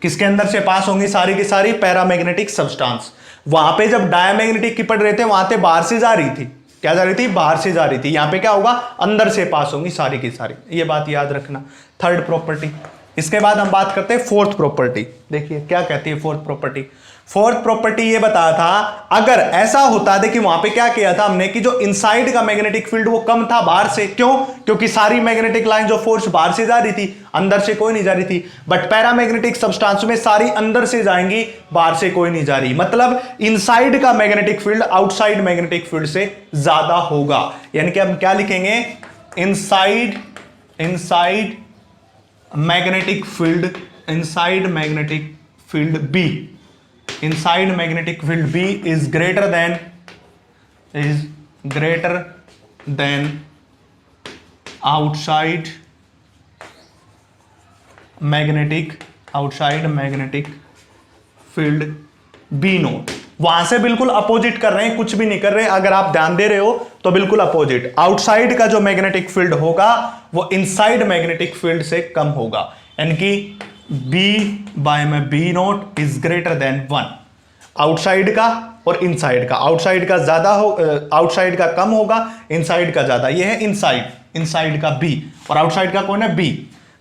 किसके अंदर से पास होंगी? सारी की सारी पैरामैग्नेटिक सब्सटेंस। वहां पे जब डायामैग्नेटिक की पढ़ रहे थे वहां पे बाहर से जा रही थी, क्या जा रही थी? बाहर से जा रही थी। यहां पे क्या होगा? अंदर से पास होंगी सारी की सारी। ये बात याद रखना, थर्ड प्रॉपर्टी। इसके बाद हम बात करते हैं फोर्थ प्रॉपर्टी। देखिए क्या कहती है फोर्थ प्रॉपर्टी। फोर्थ प्रॉपर्टी ये बताया था, अगर ऐसा होता, देखिए वहां पे क्या किया था हमने कि जो इनसाइड का मैग्नेटिक फील्ड वो कम था बाहर से। क्यों? क्योंकि सारी मैग्नेटिक लाइन ऑफ फोर्स बाहर से जा रही थी, अंदर से कोई नहीं जा रही थी। बट पैरामैग्नेटिक सब्सटेंस में सारी अंदर से जाएंगी, बाहर से कोई नहीं जा रही। मतलब इनसाइड का magnetic field outside magnetic field से ज्यादा होगा। यानी कि हम क्या लिखेंगे? Inside magnetic field, inside magnetic field B, inside magnetic field B is greater than outside magnetic field B note. वहां से बिल्कुल अपोजिट कर रहे हैं, कुछ भी नहीं कर रहे हैं। अगर आप ध्यान दे रहे हो तो बिल्कुल अपोजिट। आउटसाइड का जो मैग्नेटिक फील्ड होगा वो इनसाइड मैग्नेटिक फील्ड से कम होगा, यानी कि B बाय में B note is greater than 1। Outside का और इनसाइड का, आउटसाइड का ज्यादा हो, आउटसाइड का कम होगा, इनसाइड का ज्यादा। ये है इनसाइड का B और आउटसाइड का कौन है? B।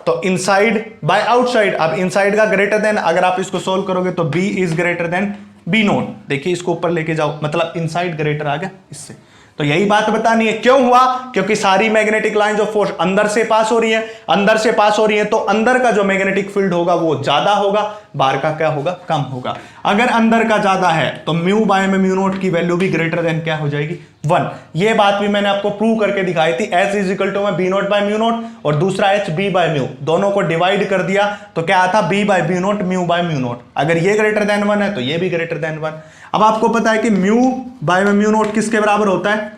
तो इनसाइड बाय आउटसाइड, अब इनसाइड का ग्रेटर देन, अगर आप इसको सोल्व करोगे तो B is greater than B naught, देखिए इसको ऊपर लेके जाओ, मतलब इनसाइड ग्रेटर आ गया इससे। तो यही बात बतानी है, क्यों हुआ, क्योंकि सारी मैग्नेटिक लाइंस ऑफ फोर्स अंदर से पास हो रही है, अंदर से पास हो रही है, तो अंदर का जो मैग्नेटिक फील्ड होगा वो ज्यादा होगा, बाहर का क्या होगा, कम होगा। अगर अंदर का ज्यादा है तो म्यू बाय में म्यू नोट की वैल्यू भी ग्रेटर देन क्या हो जाएगी, 1। ये बात भी मैंने आपको प्रूव करके दिखाई थी, एस इज इक्वल टू में B naught by mu naught और दूसरा एच बी बाय म्यू, दोनों को डिवाइड कर दिया तो क्या आता, B by mu naught, mu by mu naught. अगर ये ग्रेटर देन 1 है तो ये भी ग्रेटर देन 1। अब आपको पता है कि म्यू बाय में म्यू नोट किसके बराबर होता है,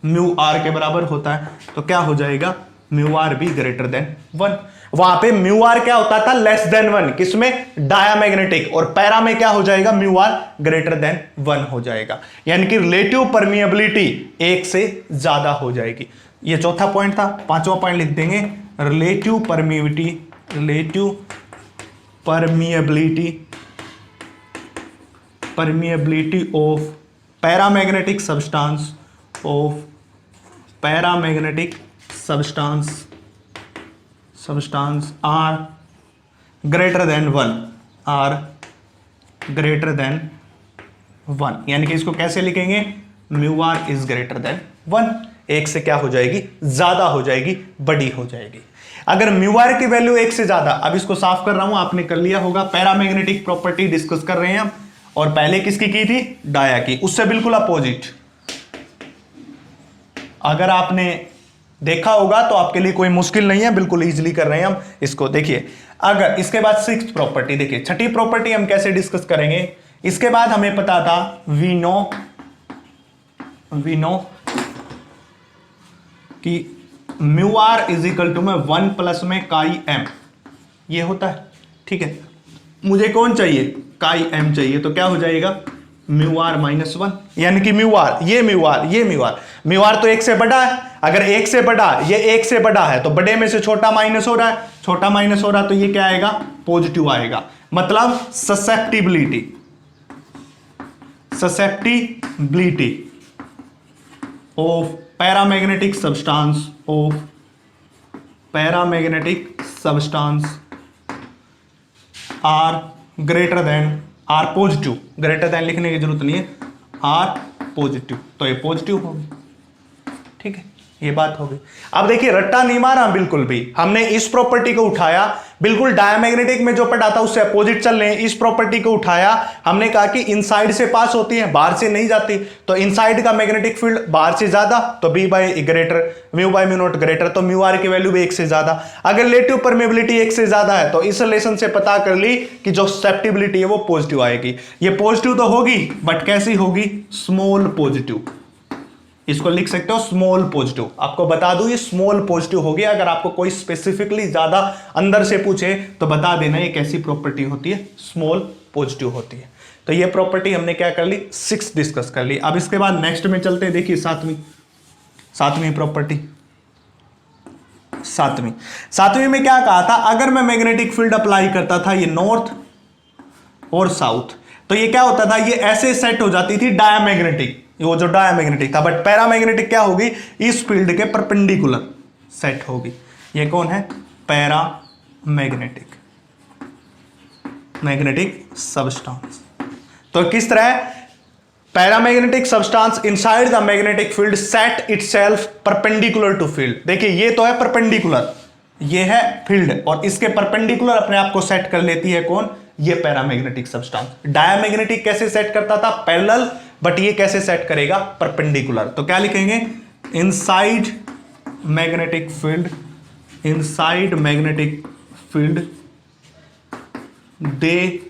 म्यू आर के बराबर होता है, तो क्या हो जाएगा, म्यू आर भी ग्रेटर देन 1। वहां पे म्यू आर क्या होता था, लेस देन 1, किसमें, डायामैग्नेटिक, और पैरा में क्या हो जाएगा, म्यू आर ग्रेटर देन 1 हो जाएगा, यानी कि रिलेटिव परमिएबिलिटी 1 से ज्यादा हो जाएगी। ये चौथा पॉइंट था। पांचवा पॉइंट लिख देंगे, relative permeability, relative permeability of paramagnetic substance, of paramagnetic substance are greater than 1, are greater than 1, यानी कि इसको कैसे लिखेंगे, mu R is greater than 1, 1 से क्या हो जाएगी, ज्यादा हो जाएगी, बड़ी हो जाएगी। अगर म्यू आर की वैल्यू 1 से ज्यादा, अब इसको साफ कर रहा हूं, आपने कर लिया होगा, पैरामैग्नेटिक प्रॉपर्टी डिस्कस कर रहे हैं हम, और पहले किसकी की थी, डाया की, उससे बिल्कुल अपोजिट। अगर आपने देखा होगा तो आपके लिए कोई मुश्किल नहीं है, बिल्कुल इजीली कर रहे हैं हम इसको। देखिए अगर इसके बाद 6th प्रॉपर्टी, देखिए छठी प्रॉपर्टी हम कैसे डिस्कस करेंगे। इसके बाद हमें पता था, वी नो कि mu R is equal to में 1 प्लस में काई एम, ये होता है, ठीक है। मुझे कौन चाहिए, काई एम चाहिए, तो क्या हो जाएगा, म्यू आर माइनस 1, यानी कि म्यू आर, ये म्यू आर, ये म्यू आर, म्यू आर तो 1 से बड़ा है, अगर 1 से बड़ा, ये 1 से बड़ा है तो बड़े में से छोटा माइनस हो रहा है, छोटा माइनस हो रहा है, तो ये क्या आएगा, पॉजिटिव आएगा, मतलब susceptibility of paramagnetic substance are greater than, are positive, greater than लिखने की जरूरत नहीं है, आर पॉजिटिव, तो ये पॉजिटिव होगी, ठीक है, ये बात हो गई। अब देखिए रट्टा नहीं मारा बिल्कुल भी, हमने इस प्रॉपर्टी को उठाया, बिल्कुल डायमैग्नेटिक में जो पढ़ा था उससे अपोजिट चल रहे हैं, इस प्रॉपर्टी को उठाया, हमने कहा कि इनसाइड से पास होती है, बाहर से नहीं जाती, तो इनसाइड का मैग्नेटिक फील्ड बाहर से ज्यादा, तो B by greater, mu by mu naught greater, तो म्यू आर की वैल्यू भी 1 से ज्यादा। अगर रिलेटिव परमिएबिलिटी 1 से ज्यादा है तो इस रिलेशन से पता कर ली कि जो ससेप्टिबिलिटी है वो पॉजिटिव आएगी। ये पॉजिटिव तो होगी बट कैसी होगी, स्मॉल पॉजिटिव, इसको लिख सकते हो स्मॉल पॉजिटिव। आपको बता दूं ये स्मॉल पॉजिटिव हो गया, अगर आपको कोई स्पेसिफिकली ज्यादा अंदर से पूछे तो बता देना ये कैसी प्रॉपर्टी होती है, स्मॉल पॉजिटिव होती है। तो ये प्रॉपर्टी हमने क्या कर ली, 6 डिस्कस कर ली। अब इसके बाद नेक्स्ट में चलते हैं, देखिए सातवीं प्रॉपर्टी, सातवीं में क्या कहा था, अगर मैं मैग्नेटिक फील्ड अप्लाई करता था ये नॉर्थ और साउथ, तो ये क्या होता था, ये ऐसे सेट हो जाती थी डायमैग्नेटिक, वो जो डायमैग्नेटिक था, बट पैरामैग्नेटिक क्या होगी, इस फील्ड के परपेंडिकुलर सेट होगी। ये कौन है, मैग्नेटिक सब्सटेंस। तो किस तरह, paramagnetic substance inside the magnetic field set itself perpendicular to field. देखिए ये तो है परपेंडिकुलर, ये है फील्ड, और इसके परपेंडिकुलर अपने आप को सेट कर लेती है कौन, ये पैरामैग्नेटिक सब्सटेंस। डायमैग्नेटिक कैसे सेट करता था, पैरेलल, बट ये कैसे सेट करेगा, परपेंडिकुलर। तो क्या लिखेंगे, inside magnetic field they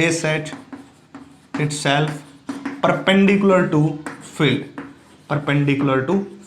set itself perpendicular to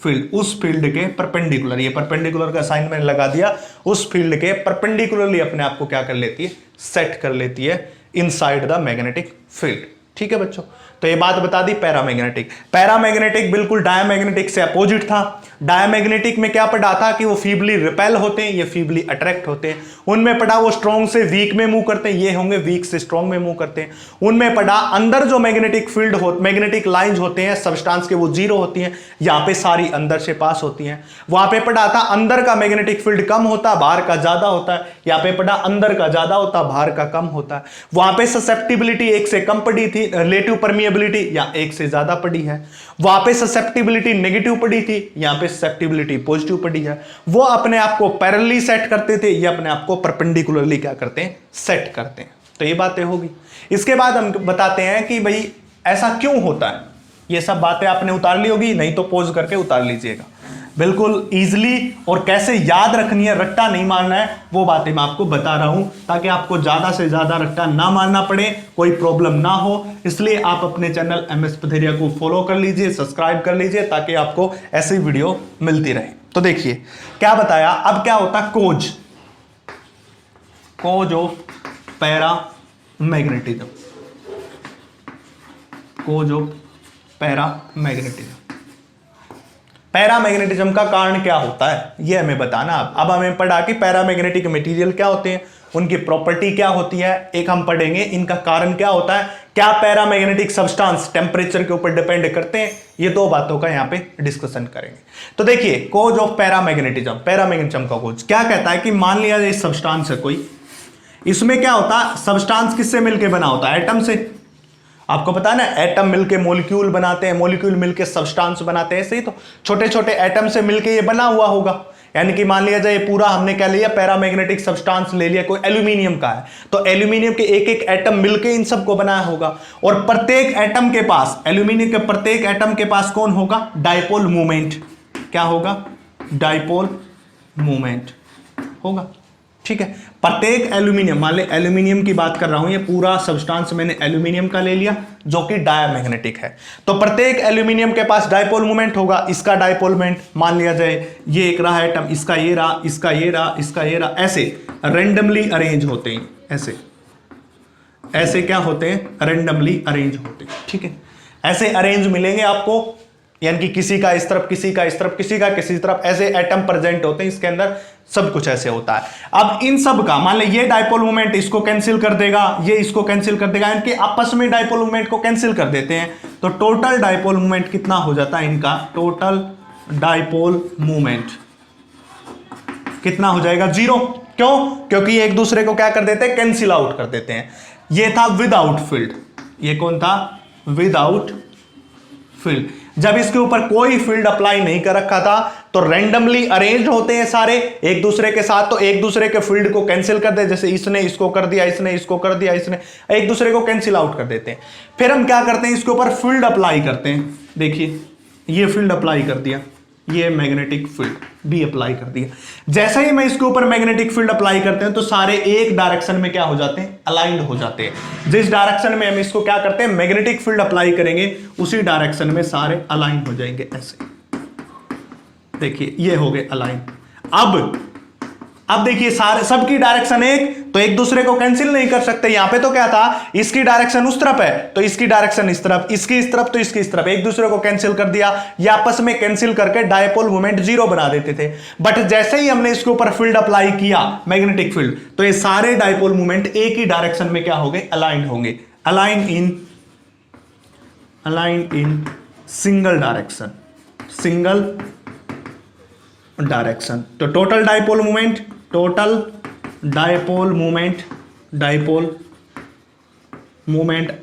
field, उस फील्ड के परपेंडिकुलर, ये परपेंडिकुलर का साइन मैंने लगा दिया, उस फील्ड के परपेंडिकुलरली अपने आप को क्या कर लेती है, सेट कर लेती है इनसाइड द मैग्नेटिक फील्ड। ठीक है बच्चों, तो ये बात बता दी पैरामैग्नेटिक। पैरामैग्नेटिक बिल्कुल डायमैग्नेटिक से अपोजिट था। डायमैग्नेटिक में क्या पढ़ा था कि वो फीबली रिपेल होते हैं, ये फीबली अट्रैक्ट होते हैं। उनमें पढ़ा वो स्ट्रॉन्ग से वीक में मूव करते हैं, ये होंगे वीक से स्ट्रॉन्ग में मूव करते हैं। उनमें पढ़ा अंदर जो मैग्नेटिक फील्ड हो, मैग्नेटिक लाइंस होते हैं सब्सटेंस के, वो जीरो होती हैं, यहाँ पे सारी अंदर से पास होती हैं। वहां पे पढ़ा था अंदर का मैग्नेटिक फील्ड कम होता है, बाहर का ज्यादा होता है। यहाँ पे पढ़ा अंदर का ज्यादा होता है, बाहर का कम होता है। वहां पे ससेप्टिबिलिटी एक से कम पड़ी थी, रिलेटिव परमिएबिलिटी या एक से ज्यादा पड़ी है। वहां पे ससेप्टिबिलिटी नेगेटिव पड़ी थी, यहां पे ससेप्टिबिलिटी पॉजिटिव पड़ी है। वो अपने आप को पैरेलली सेट करते थे, ये अपने आप को परपेंडिकुलरली क्या करते हैं, सेट करते हैं। तो ये बातें होगी। इसके बाद हम बताते हैं कि भाई ऐसा क्यों होता है। ये सब बातें आपने उतार ली होगी, नहीं तो पॉज करके उतार लीजिएगा। बिल्कुल इजीली और कैसे याद रखनी है, रट्टा नहीं मारना है, वो बातें मैं आपको बता रहा हूं ताकि आपको ज्यादा से ज्यादा रट्टा ना मारना पड़े, कोई प्रॉब्लम ना हो। इसलिए आप अपने चैनल एमएस पथेरिया को फॉलो कर लीजिए, सब्सक्राइब कर लीजिए ताकि आपको ऐसी वीडियो मिलती रहे। तो देखिए क्या बताया। अब क्या होता है cause, cause of paramagnetism, cause of paramagnetism. Paramagnetism का कारण क्या होता है ये हमें बताना। अब हमें पढ़ा कि पैरामैग्नेटिक मटेरियल क्या होते हैं, उनकी प्रॉपर्टी क्या होती है, एक हम पढ़ेंगे इनका कारण क्या होता है, क्या पैरामैग्नेटिक सब्सटेंस टेम्परेचर के ऊपर डिपेंड करते हैं, ये दो बातों का यहां पे डिस्कशन करेंगे। तो देखिए कोज ऑफ पैरामैग्नेटिज्म, पैरामैग्नेटिज्म का कोज क्या कहता है कि मान लिया ये सब्सटेंस है कोई, इसमें क्या होता है, सब्सटेंस किससे मिलके बना होता है, एटम से। आपको पता है ना, एटम मिलके मॉलिक्यूल बनाते हैं, मॉलिक्यूल मिलके सब्सटेंस बनाते हैं, सही। तो छोटे छोटे एटम से मिलके ये बना हुआ होगा। यानी कि मान लिया जाए पूरा हमने क्या लिया, पैरामैग्नेटिक सब्सटेंस ले लिया, कोई एल्यूमिनियम का है, तो एल्यूमिनियम के एक एक एटम मिलके इन सबको बनाया होगा। और प्रत्येक एटम के पास, एल्यूमिनियम के प्रत्येक एटम के पास कौन होगा, डायपोल मूवमेंट। क्या होगा, डायपोल मूवमेंट होगा, ठीक है। प्रत्येक एल्यूमिनियम, मान ले एल्यूमिनियम की बात कर रहा हूं, ये पूरा सब्सटेंस मैंने एल्यूमिनियम का ले लिया जो कि डायमैग्नेटिक है। तो प्रत्येक एल्यूमिनियम के पास डायपोल मोमेंट होगा। इसका डायपोल मोमेंट मान लिया जाए ये एक रहा एटम, इसका ये रहा, इसका ये रहा, इसका ये रहा, ऐसे रेंडमली अरेंज होते हैं, ऐसे ऐसे क्या होते हैं, रेंडमली अरेंज होते हैं, ठीक है। ऐसे अरेंज मिलेंगे आपको, यानी कि किसी का इस तरफ, किसी का इस तरफ, किसी का किसी तरफ, ऐसे एटम प्रेजेंट होते हैं इसके अंदर, सब कुछ ऐसे होता है। अब इन सब का मान लीजिए ये डायपोल मोमेंट इसको कैंसिल कर देगा, ये इसको कैंसिल कर देगा, इनके आपस में डायपोल मोमेंट को कैंसिल कर देते हैं। तो टोटल डायपोल मोमेंट कितना हो जाता है इनका, टोटल डायपोल मोमेंट कितना हो जाएगा, 0। क्यों, क्योंकि एक दूसरे को क्या कर देते हैं, कैंसिल आउट कर देते हैं। ये था विदाउट फील्ड, ये कौन था, विदाउट फील्ड। जब इसके ऊपर कोई फील्ड अप्लाई नहीं कर रखा था तो रैंडमली अरेंज होते हैं सारे एक दूसरे के साथ, तो एक दूसरे के फील्ड को कैंसिल कर दे, जैसे इसने इसको कर दिया, इसने इसको कर दिया, इसने एक दूसरे को कैंसिल आउट कर देते हैं। फिर हम क्या करते हैं, इसके ऊपर फील्ड अप्लाई करते हैं। देखिए ये फील्ड अप्लाई कर दिया, ये मैग्नेटिक फील्ड भी अप्लाई कर दिया। जैसे ही मैं इसके ऊपर मैग्नेटिक फील्ड अप्लाई करते हैं तो सारे एक डायरेक्शन में क्या हो जाते हैं, अलाइंड हो जाते हैं। जिस डायरेक्शन में हम इसको क्या करते हैं, मैग्नेटिक फील्ड अप्लाई करेंगे, उसी डायरेक्शन में सारे अलाइंड हो जाएंगे ऐसे। देखिए ये हो गए अलाइन। अब देखिए सारे सबकी डायरेक्शन एक, तो एक दूसरे को कैंसिल नहीं कर सकते। यहां पे तो क्या था, इसकी डायरेक्शन उस तरफ है तो इसकी डायरेक्शन इस तरफ, इसकी इस तरफ तो इसकी इस तरफ, एक दूसरे को कैंसिल कर दिया। ये आपस में कैंसिल करके डायपोल मोमेंट 0 बना देते थे। बट जैसे ही हमने इसके ऊपर फील्ड अप्लाई किया, मैग्नेटिक फील्ड, तो ये सारे डायपोल मोमेंट एक ही डायरेक्शन में क्या हो गए, अलाइंड होंगे। Align in single direction, single direction. तो total dipole moment, total dipole moment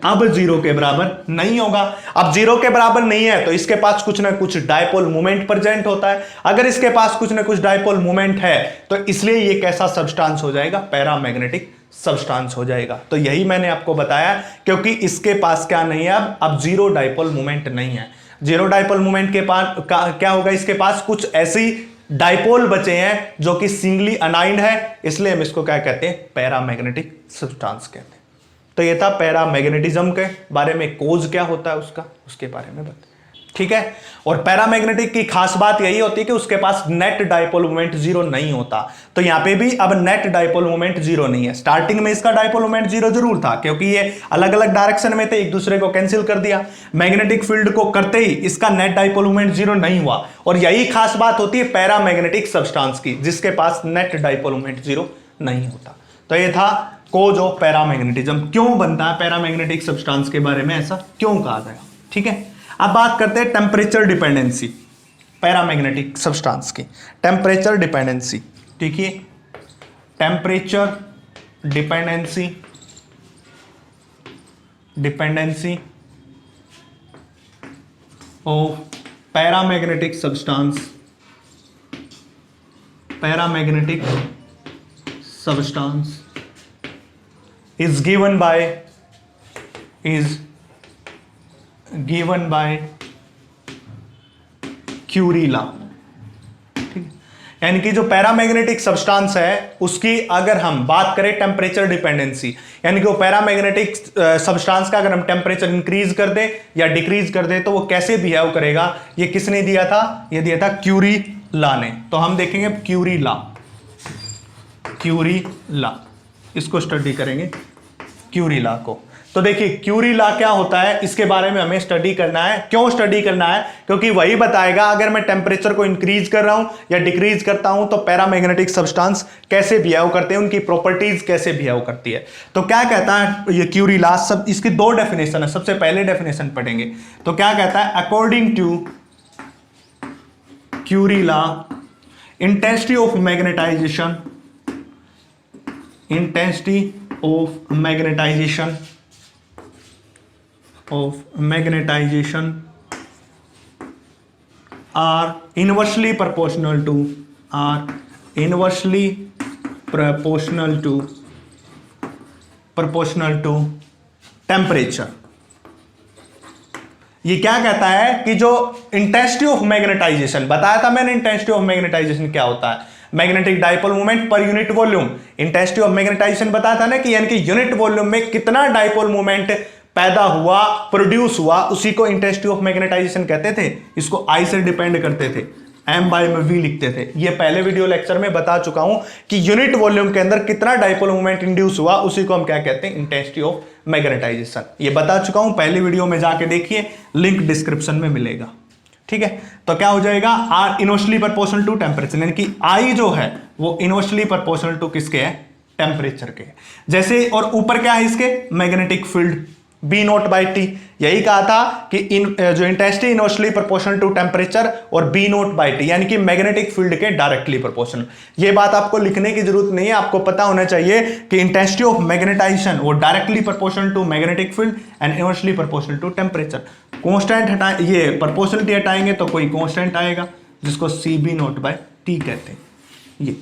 अब 0 के बराबर नहीं होगा। अब 0 के बराबर नहीं है तो इसके पास कुछ ना कुछ डायपोल मोमेंट प्रेजेंट होता है। अगर इसके पास कुछ ना कुछ डायपोल मोमेंट है तो इसलिए ये कैसा सब्सटेंस हो जाएगा, पैरामैग्नेटिक सब्सटेंस हो जाएगा। तो यही मैंने आपको बताया, क्योंकि इसके पास क्या नहीं है, अब 0 डायपोल मोमेंट नहीं है। 0 डायपोल मोमेंट के पास क्या होगा, इसके पास कुछ ऐसी डायपोल बचे हैं जो कि सिंगली अनाइंड है, इसलिए हम इसको क्या कहते हैं, पैरामैग्नेटिक सब्सटेंस कहते हैं। तो ये था पैरामैग्नेटिज्म के बारे में, कोज क्या होता है उसका, उसके बारे में बताया। ठीक है। और पैरामैग्नेटिक की खास बात यही होती है कि उसके पास नेट डाइपोल मोमेंट जीरो नहीं होता। तो यहां पे भी अब नेट डाइपोल मोमेंट जीरो नहीं है। स्टार्टिंग में इसका डाइपोल मोमेंट जीरो जरूर था क्योंकि ये अलग अलग डायरेक्शन में थे, एक दूसरे को कैंसिल कर दिया। मैग्नेटिक फील्ड को करते ही इसका नेट डाइपोल मोमेंट जीरो नहीं हुआ। और यही खास बात होती है पैरामैग्नेटिक सब्सटेंस की, जिसके पास नेट डाइपोल मोमेंट जीरो नहीं होता। तो ये था कोज ऑफ पैरामैग्नेटिज्म, क्यों बनता है पैरामैग्नेटिक सब्सटेंस के बारे में ऐसा क्यों कहा गया। ठीक है, अब बात करते हैं टेम्परेचर डिपेंडेंसी पैरामैग्नेटिक सब्सटेंस की। टेम्परेचर डिपेंडेंसी, ठीक है, temperature dependency of paramagnetic substance is given by Curie law. ठीक है, यानी कि जो पैरामैग्नेटिक सब्सटेंस है उसकी अगर हम बात करें टेम्परेचर डिपेंडेंसी, यानी कि वो पैरामैग्नेटिक सब्सटेंस का अगर हम टेम्परेचर इंक्रीज कर दें या डिक्रीज कर दें तो वो कैसे बिहेव करेगा, ये किसने दिया था, ये दिया था क्यूरी लॉ ने। तो हम देखेंगे क्यूरी लॉ, इसको स्टडी करेंगे क्यूरी लॉ को। तो देखिए क्यूरी लॉ क्या होता है, इसके बारे में हमें स्टडी करना है। क्यों स्टडी करना है, क्योंकि वही बताएगा अगर मैं टेम्परेचर को इंक्रीज कर रहा हूं या डिक्रीज करता हूं तो पैरामैग्नेटिक सब्सटेंस कैसे बिहेव करते हैं, उनकी प्रॉपर्टीज कैसे बिहेव करती है। तो क्या कहता है ये क्यूरी लॉ, सब इसकी दो डेफिनेशन है। सबसे पहले डेफिनेशन पढ़ेंगे तो क्या कहता है, according to Curie law intensity of magnetization are inversely proportional to temperature। ये क्या कहता है कि जो इंटेंसिटी ऑफ मैग्नेटाइजेशन बताया था मैंने, इंटेंसिटी ऑफ मैग्नेटाइजेशन क्या होता है, magnetic dipole moment per unit volume. Intensity of magnetisation बताया था ना कि यानी कि यूनिट वॉल्यूम में कितना डाइपोल मोमेंट पैदा हुआ, प्रोड्यूस हुआ, उसी को इंटेंसिटी ऑफ मैग्नेटाइजेशन कहते थे। इसको आई से डिपेंड करते थे, एम बाय में वी लिखते थे। ये पहले वीडियो लेक्चर में बता चुका हूं कि यूनिट वॉल्यूम के अंदर कितना डाइपोल मोमेंट इंड्यूस हुआ, उसी को हम क्या कहते हैं, इंटेंसिटी ऑफ मैग्नेटाइजेशन। ये बता चुका हूं, पहले वीडियो में जाके देखिए, लिंक डिस्क्रिप्शन में मिलेगा। ठीक है, तो क्या हो जाएगा, are inversely proportional to temperature, यानी कि आई जो है वो इनवर्सली प्रोपोर्शनल टू किसके है, टेम्परेचर के। जैसे और ऊपर क्या है इसके, magnetic field B naught by T. यही कहा था कि जो intensity inversely proportional to temperature और बी नॉट बाई टी, यानी कि मैग्नेटिक फील्ड के डायरेक्टली प्रोपोर्शनल। ये बात आपको लिखने की जरूरत नहीं है, आपको पता होना चाहिए कि इंटेंसिटी ऑफ मैग्नेटाइजेशन वो directly proportional to magnetic field and inversely proportional to temperature. Constant हटाए, ये प्रोपोर्शनलिटी हटाएंगे तो कोई कांस्टेंट आएगा जिसको C B naught by T कहते हैं। ये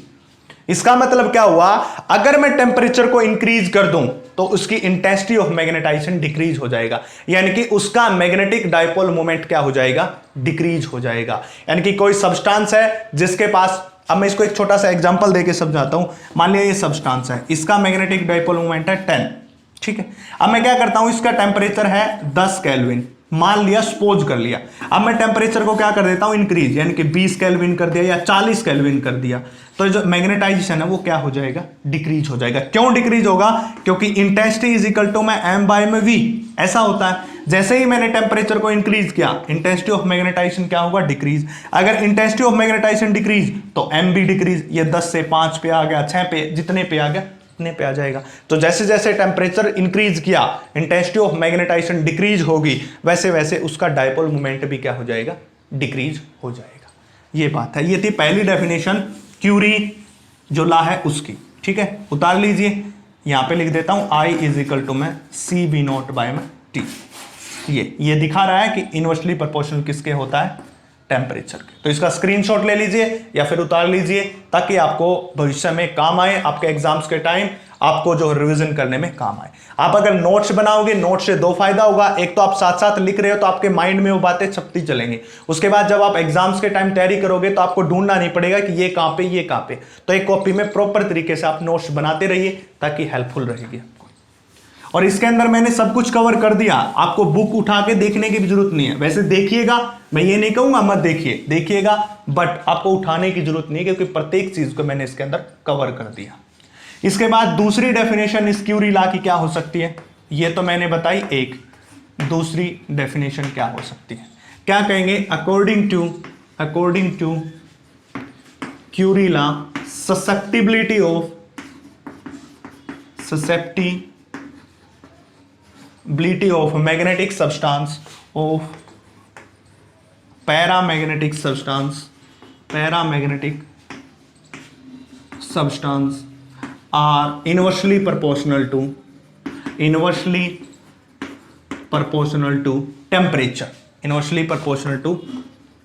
इसका मतलब क्या हुआ, अगर मैं टेम्परेचर को इंक्रीज कर दूं तो उसकी इंटेंसिटी ऑफ मैग्नेटाइजेशन डिक्रीज हो जाएगा, यानी कि उसका मैग्नेटिक डाइपोल मोमेंट क्या हो जाएगा, डिक्रीज हो जाएगा। यानी कि कोई सब्सटेंस है जिसके पास, अब मैं इसको एक छोटा सा एग्जांपल देके समझाता हूं। मान लिया ये सब्सटेंस है, इसका मैग्नेटिक डाइपोल मोमेंट है 10। ठीक है, अब मैं क्या करता हूं, इसका टेम्परेचर है 10 केल्विन, मान लिया, सपोज कर लिया। अब मैं टेम्परेचर को क्या कर देता हूं, इंक्रीज, यानी कि 20 केल्विन कर दिया या 40 केल्विन कर दिया, तो जो मैग्नेटाइजेशन है वो क्या हो जाएगा, डिक्रीज हो जाएगा। क्यों डिक्रीज होगा, क्योंकि इंटेंसिटी इज इक्वल टू में एम बाय में वी, ऐसा होता है। जैसे ही मैंने टेम्परेचर को इंक्रीज किया, इंटेंसिटी ऑफ मैग्नेटाइजेशन क्या होगा, डिक्रीज। अगर इंटेंसिटी ऑफ मैग्नेटाइजेशन डिक्रीज तो एम भी डिक्रीज, ये 10 से 5 पे आ गया, 6 पे, जितने पे आ गया उतने पे आ जाएगा। तो जैसे जैसे टेम्परेचर इंक्रीज किया, इंटेंसिटी ऑफ मैग्नेटाइजेशन डिक्रीज होगी, वैसे वैसे उसका डाइपोल मोमेंट भी क्या हो जाएगा, डिक्रीज हो जाएगा। ये बात है, ये थी पहली डेफिनेशन क्यूरी जो लॉ है उसकी। ठीक है, उतार लीजिए, यहां पे लिख देता हूं आई इज इक्वल टू में सी बी नॉट बाय में टी। ये दिखा रहा है कि इनवर्सली प्रोपोर्शनल किसके होता है, टेम्परेचर के। तो इसका स्क्रीनशॉट ले लीजिए या फिर उतार लीजिए ताकि आपको भविष्य में काम आए, आपके एग्जाम्स के टाइम आपको जो रिवीजन करने में काम आए। आप अगर नोट्स बनाओगे, नोट्स से 2 फायदा होगा। एक तो आप साथ साथ लिख रहे हो तो आपके माइंड में वो बातें छपती चलेंगी। उसके बाद जब आप एग्जाम्स के टाइम तैयारी करोगे तो आपको ढूंढना नहीं पड़ेगा कि ये कहां पे, ये कहां पे। तो एक कॉपी में प्रॉपर तरीके से आप नोट्स बनाते रहिए ताकि हेल्पफुल रहेगी आपको। और इसके अंदर मैंने सब कुछ कवर कर दिया, आपको बुक उठा के देखने की भी जरूरत नहीं है। वैसे देखिएगा, मैं ये नहीं कहूंगा मत देखिए, देखिएगा, बट आपको उठाने की जरूरत नहीं है, क्योंकि प्रत्येक चीज को मैंने इसके अंदर कवर कर दिया। इसके बाद दूसरी डेफिनेशन इस क्यूरी लॉ की क्या हो सकती है, ये तो मैंने बताई एक। दूसरी डेफिनेशन क्या हो सकती है, क्या कहेंगे, according to Curie law susceptibility of magnetic substance of paramagnetic substance are inversely proportional to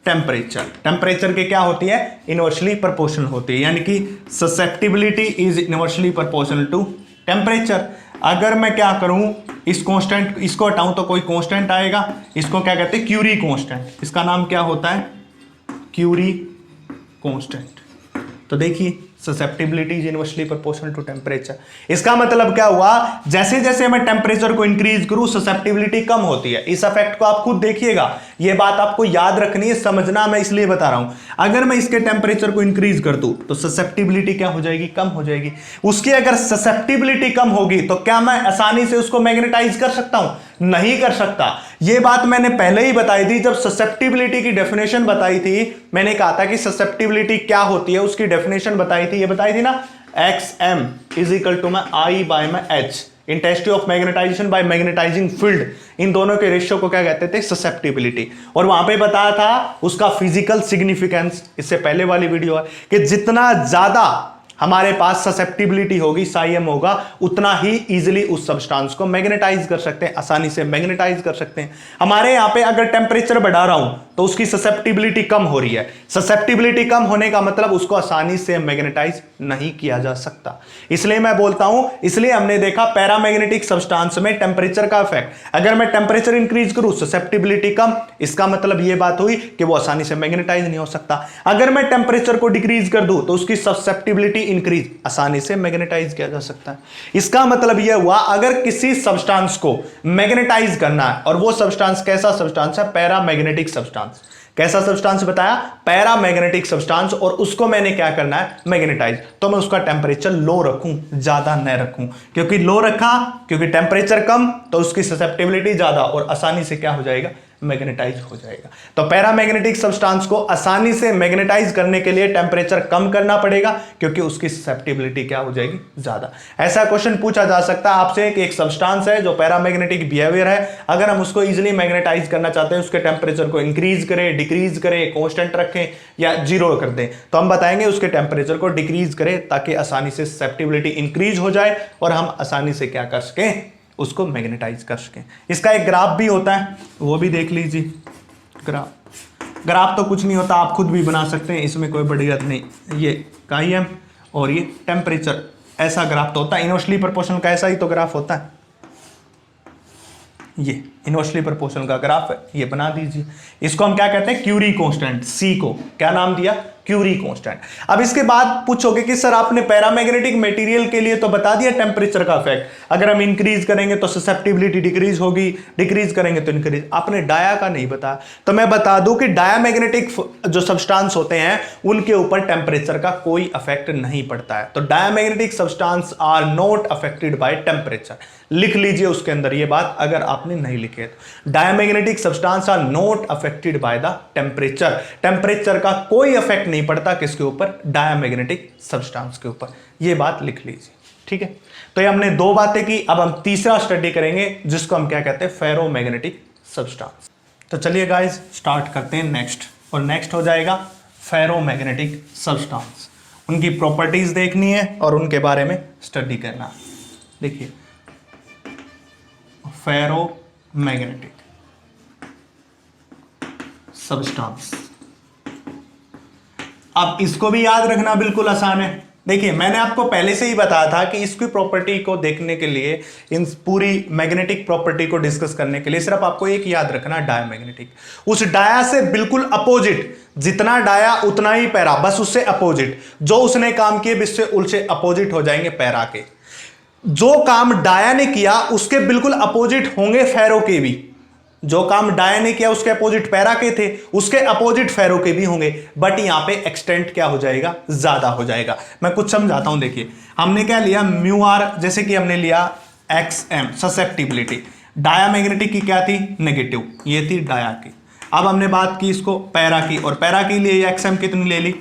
temperature. Temperature के क्या होती है, इनवर्सली प्रोपोर्शनल होती है, यानी कि susceptibility is inversely proportional to temperature. अगर मैं क्या करूं, इस कांस्टेंट, इसको हटाऊं तो कोई कांस्टेंट आएगा, इसको क्या कहते हैं, क्यूरी कांस्टेंट। इसका नाम क्या होता है, क्यूरी कांस्टेंट। तो देखिए susceptibility is inversely proportional to temperature. इसका मतलब क्या हुआ, जैसे जैसे मैं टेम्परेचर को इंक्रीज करूं ससेप्टिबिलिटी कम होती है। इस इफेक्ट को आप खुद देखिएगा, ये बात आपको याद रखनी है, समझना मैं इसलिए बता रहा हूं। अगर मैं इसके टेम्परेचर को इंक्रीज कर दूं तो ससेप्टिबिलिटी क्या हो जाएगी, कम हो जाएगी। उसकी अगर ससेप्टिबिलिटी कम होगी तो क्या मैं आसानी से उसको मैग्नेटाइज कर सकता हूं, नहीं कर सकता। यह बात मैंने पहले ही बताई थी, जब ससेप्टिबिलिटी की डेफिनेशन बताई थी, मैंने कहा था कि ससेप्टिबिलिटी क्या होती है, उसकी डेफिनेशन बताई थी, ये बताई थी ना, XM is equal to M I by M H, intensity of magnetisation by magnetising field. इन दोनों के रेशियो को क्या कहते थे, ससेप्टिबिलिटी। और वहां पे बताया था उसका फिजिकल सिग्निफिकेंस, इससे पहले वाली वीडियो है, कि जितना ज्यादा हमारे पास ससेप्टिबिलिटी होगी, साइम होगा, उतना ही इजीली उस सब्सटेंस को मैग्नेटाइज कर सकते हैं, आसानी से मैग्नेटाइज कर सकते हैं। हमारे यहां पे अगर टेम्परेचर बढ़ा रहा हूं तो उसकी ससेप्टिबिलिटी कम हो रही है। ससेप्टिबिलिटी कम होने का मतलब उसको आसानी से मैग्नेटाइज नहीं किया जा सकता। इसलिए मैं बोलता हूं, इसलिए हमने देखा पैरामैग्नेटिक सब्सटेंस में टेम्परेचर का इफेक्ट। अगर मैं टेम्परेचर इंक्रीज करूं ससेप्टिबिलिटी कम, इसका मतलब यह बात हुई कि वो आसानी से मैग्नेटाइज नहीं हो सकता। अगर मैं टेम्परेचर को डिक्रीज कर दूं तो उसकी ससेप्टिबिलिटी इंक्रीज, आसानी से मैग्नेटाइज किया जा सकता है। इसका मतलब यह हुआ, अगर किसी सब्सटेंस को मैग्नेटाइज करना है, और वो सब्सटेंस कैसा सब्सटेंस है, पैरामैग्नेटिक सब्सटेंस। कैसा सब्सटेंस बताया, पैरामैग्नेटिक सब्सटेंस, और उसको मैंने क्या करना है, मैग्नेटाइज। तो मैं उसका टेम्परेचर लो रखूं, ज्यादा न रखूं, क्योंकि लो रखा, क्योंकि टेम्परेचर कम तो उसकी ससेप्टिबिलिटी ज्यादा, और आसानी से क्या हो जाएगा, मैग्नेटाइज हो जाएगा। तो पैरामैग्नेटिक सब्सटेंस को आसानी से मैग्नेटाइज करने के लिए टेम्परेचर कम करना पड़ेगा, क्योंकि उसकी ससेप्टिबिलिटी क्या हो जाएगी, ज्यादा। ऐसा क्वेश्चन पूछा जा सकता है आपसे कि एक सब्सटेंस है जो पैरामैग्नेटिक बिहेवियर है, अगर हम उसको इजीली मैग्नेटाइज करना चाहते हैं, उसके टेम्परेचर को इंक्रीज करें, डिक्रीज करें, कांस्टेंट रखें या जीरो कर दें, तो हम बताएंगे उसके टेम्परेचर को डिक्रीज करें, ताकि आसानी से ससेप्टिबिलिटी इंक्रीज हो जाए और हम आसानी से क्या कर सकें, उसको मैग्नेटाइज कर सकें। इसका एक ग्राफ भी होता है, वो भी देख लीजिए। ग्राफ तो कुछ नहीं होता, आप खुद भी बना सकते हैं, इसमें कोई बड़ी बात नहीं। ये काईएम और ये टेम्परेचर, ऐसा ग्राफ तो होता है। इनवर्सली प्रोपोर्शनल का ऐसा ही तो ग्राफ होता है। ये इनवर्सली प्रोपोर्शनल का ग्राफ है, ये बना दीजिए। इसको हम क्या कहते हैं, क्यूरी कांस्टेंट। सी को क्या नाम दिया, क्यूरी कांस्टेंट। अब इसके बाद पूछोगे कि सर आपने पैरामैग्नेटिक मटेरियल के लिए तो बता दिया टेम्परेचर का इफेक्ट, अगर हम इंक्रीज करेंगे तो ससेप्टिबिलिटी डिक्रीज होगी, डिक्रीज करेंगे तो इंक्रीज। आपने डाया का नहीं बताया, तो मैं बता दूं कि डायामैग्नेटिक जो सब्सटेंस होते हैं उनके ऊपर टेम्परेचर का कोई इफेक्ट नहीं पड़ता है। तो diamagnetic substance are not affected by temperature. लिख लीजिए उसके अंदर ये बात, अगर आपने नहीं लिखे तो। Diamagnetic substance are not affected by the temperature. Temperature का कोई इफेक्ट नहीं पड़ता किसके ऊपर, डायामैग्नेटिक सब्सटेंस के ऊपर। ये बात लिख लीजिए, ठीक है। तो ये हमने दो बातें की, अब हम तीसरा स्टडी करेंगे जिसको हम क्या कहते हैं, फेरोमैग्नेटिक सब्सटेंस। तो चलिए गाइस स्टार्ट करते हैं नेक्स्ट, और नेक्स्ट हो जाएगा फेरोमैग्नेटिक सब्सटेंस। उनकी प्रॉपर्टीज देखनी है और उनके बारे में स्टडी करना है। देखिए फेरोमैग्नेटिक सब्सटेंस, अब इसको भी याद रखना बिल्कुल आसान है। देखिए मैंने आपको पहले से ही बताया था कि इसकी प्रॉपर्टी को देखने के लिए, इन पूरी मैग्नेटिक प्रॉपर्टी को डिस्कस करने के लिए सिर्फ आपको एक याद रखना, डायामैग्नेटिक। उस डाया से बिल्कुल अपोजिट, जितना डाया उतना ही पैरा, बस उससे अपोजिट। जो उसने काम किए इससे उल्टे अपोजिट हो जाएंगे पैरा के। जो काम डाया ने किया उसके बिल्कुल अपोजिट होंगे फेरो के भी। जो काम डाया ने किया उसके अपोजिट पैरा के थे, उसके अपोजिट फेरो के भी होंगे, बट यहां पे एक्सटेंट क्या हो जाएगा, ज्यादा हो जाएगा। मैं कुछ समझाता हूं। देखिए हमने क्या लिया, म्यू आर, जैसे कि हमने लिया X M susceptibility, diamagnetic की क्या थी, नेगेटिव, ये थी डाया की। अब हमने बात की इसको पैरा की, और पैरा के लिए एक्स एम कितनी ले ली,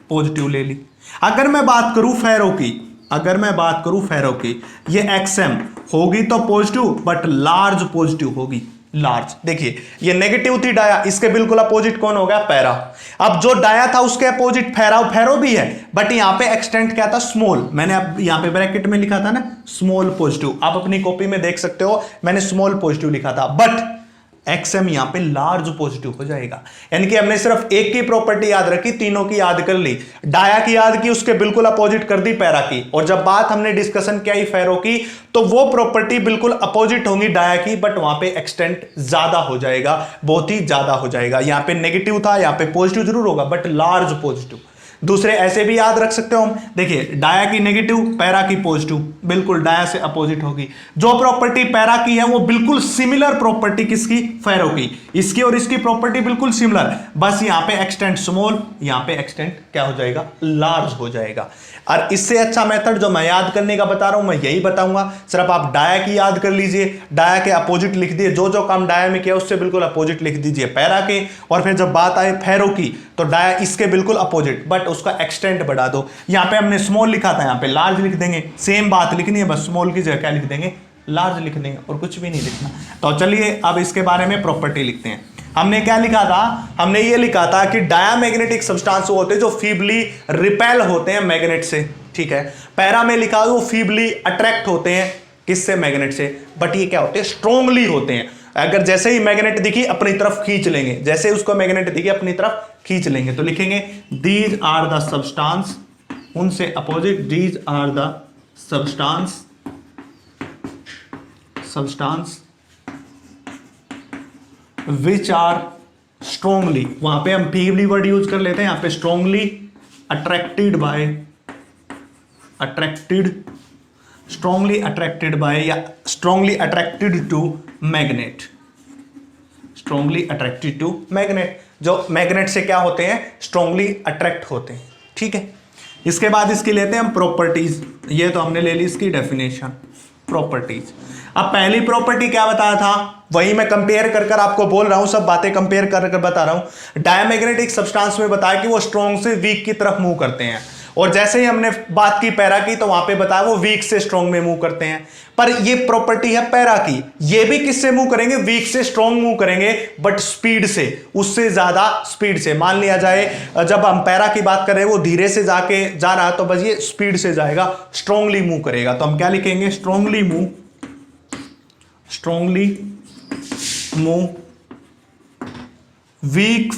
पॉजिटिव ले ली। अगर मैं बात करूं फेरो की, अगर मैं बात करूं फेरो की, ये एक्स एम होगी तो पॉजिटिव, बट लार्ज पॉजिटिव होगी, लार्ज। देखिए ये नेगेटिव थी डाया, इसके बिल्कुल अपोजिट कौन हो गया, पैरा। अब जो डाया था उसके अपोजिट फेरा, फेरो भी है, बट यहां पे एक्सटेंट क्या था, स्मॉल। मैंने अब यहां पे ब्रैकेट में लिखा था ना स्मॉल पॉजिटिव, आप अपनी कॉपी में देख सकते हो मैंने स्मॉल पॉजिटिव लिखा था, बट एक्सएम यहां पे लार्ज पॉजिटिव हो जाएगा। यानी कि हमने सिर्फ एक की प्रॉपर्टी याद रखी, तीनों की याद कर ली। डाया की याद की, उसके बिल्कुल अपोजिट कर दी पैरा की, और जब बात हमने डिस्कशन किया ही फेरो की, तो वो प्रॉपर्टी बिल्कुल अपोजिट होंगी डाया की, बट वहां पे एक्सटेंट ज्यादा हो जाएगा, बहुत ही ज्यादा हो जाएगा। यहां पे नेगेटिव था, यहां पे पॉजिटिव जरूर होगा, बट लार्ज पॉजिटिव। दूसरे ऐसे भी याद रख सकते हो हम, देखिए डाया की नेगेटिव, पैरा की पॉजिटिव, बिल्कुल डाया से अपोजिट होगी। जो प्रॉपर्टी पैरा की है वो बिल्कुल सिमिलर प्रॉपर्टी किसकी, फेरो की, इसकी और इसकी प्रॉपर्टी बिल्कुल सिमिलर, बस यहां पे एक्सटेंट स्मॉल, यहां पे एक्सटेंट क्या हो जाएगा, लार्ज हो जाएगा। और इससे अच्छा मेथड जो मैं याद करने का बता रहा हूं मैं यही बताऊंगा, सिर्फ आप डाया की याद कर लीजिए, डाया के अपोजिट लिख दिए, जो जो काम डाया में किया उससे बिल्कुल अपोजिट लिख दीजिए पैरा के, और फिर जब बात आए फेरो की तो डाया इसके बिल्कुल अपोजिट, बट उसका एक्सटेंट बढ़ा दो। यहां पे हमने स्मॉल लिखा था, यहां पे लार्ज लिख देंगे, सेम बात लिखनी है, बस स्मॉल की जगह क्या लिख देंगे, लार्ज लिख देंगे, और कुछ भी नहीं लिखना। तो चलिए अब इसके बारे में प्रॉपर्टी लिखते हैं। हमने क्या लिखा था, हमने ये लिखा था कि डायामैग्नेटिक सब्सटेंस होते हैं जो फीबली रिपेल होते हैं मैग्नेट से, ठीक है। पैरा में लिखा वो फीबली अट्रैक्ट होते हैं, किससे, मैग्नेट से, बट ये क्या होते हैं, स्ट्रांगली होते हैं। अगर जैसे ही मैग्नेट दिखी अपनी तरफ खींच लेंगे, जैसे उसको मैग्नेट दिखी अपनी तरफ खींच लेंगे, तो लिखेंगे दीज आर द सब्सटेंस, उनसे opposite, these are the substance which are strongly, वहां पे हम फीबली वर्ड यूज कर लेते हैं, यहां पे स्ट्रांगली अट्रैक्टेड बाय या strongly attracted to magnet, strongly attracted to magnet. जो मैग्नेट से क्या होते हैं, स्ट्रांगली अट्रैक्ट होते हैं, ठीक है। इसके बाद इसकी लेते हैं हम प्रॉपर्टीज, ये तो हमने ले ली इसकी डेफिनेशन, प्रॉपर्टीज। अब पहली प्रॉपर्टी क्या बताया था, वही मैं कंपेयर कर कर आपको बोल रहा हूं, सब बातें कंपेयर कर कर बता रहा हूं। डायमैग्नेटिक सब्सटेंस में बताया कि वो स्ट्रॉन्ग से वीक की तरफ मूव करते हैं, और जैसे ही हमने बात की पैरा की तो वहां पे बताया वो वीक से स्ट्रॉन्ग में मूव करते हैं। पर ये प्रॉपर्टी है पैरा की, ये भी किससे मूव करेंगे, वीक से स्ट्रॉन्ग मूव करेंगे, बट स्पीड से, उससे ज्यादा स्पीड से। मान लिया जाए जब हम पैरा की बात करें वो धीरे से जाके जा रहा है, तो बस ये स्पीड से जाएगा, स्ट्रांगली मूव करेगा, तो हम क्या लिखेंगे, strongly move weak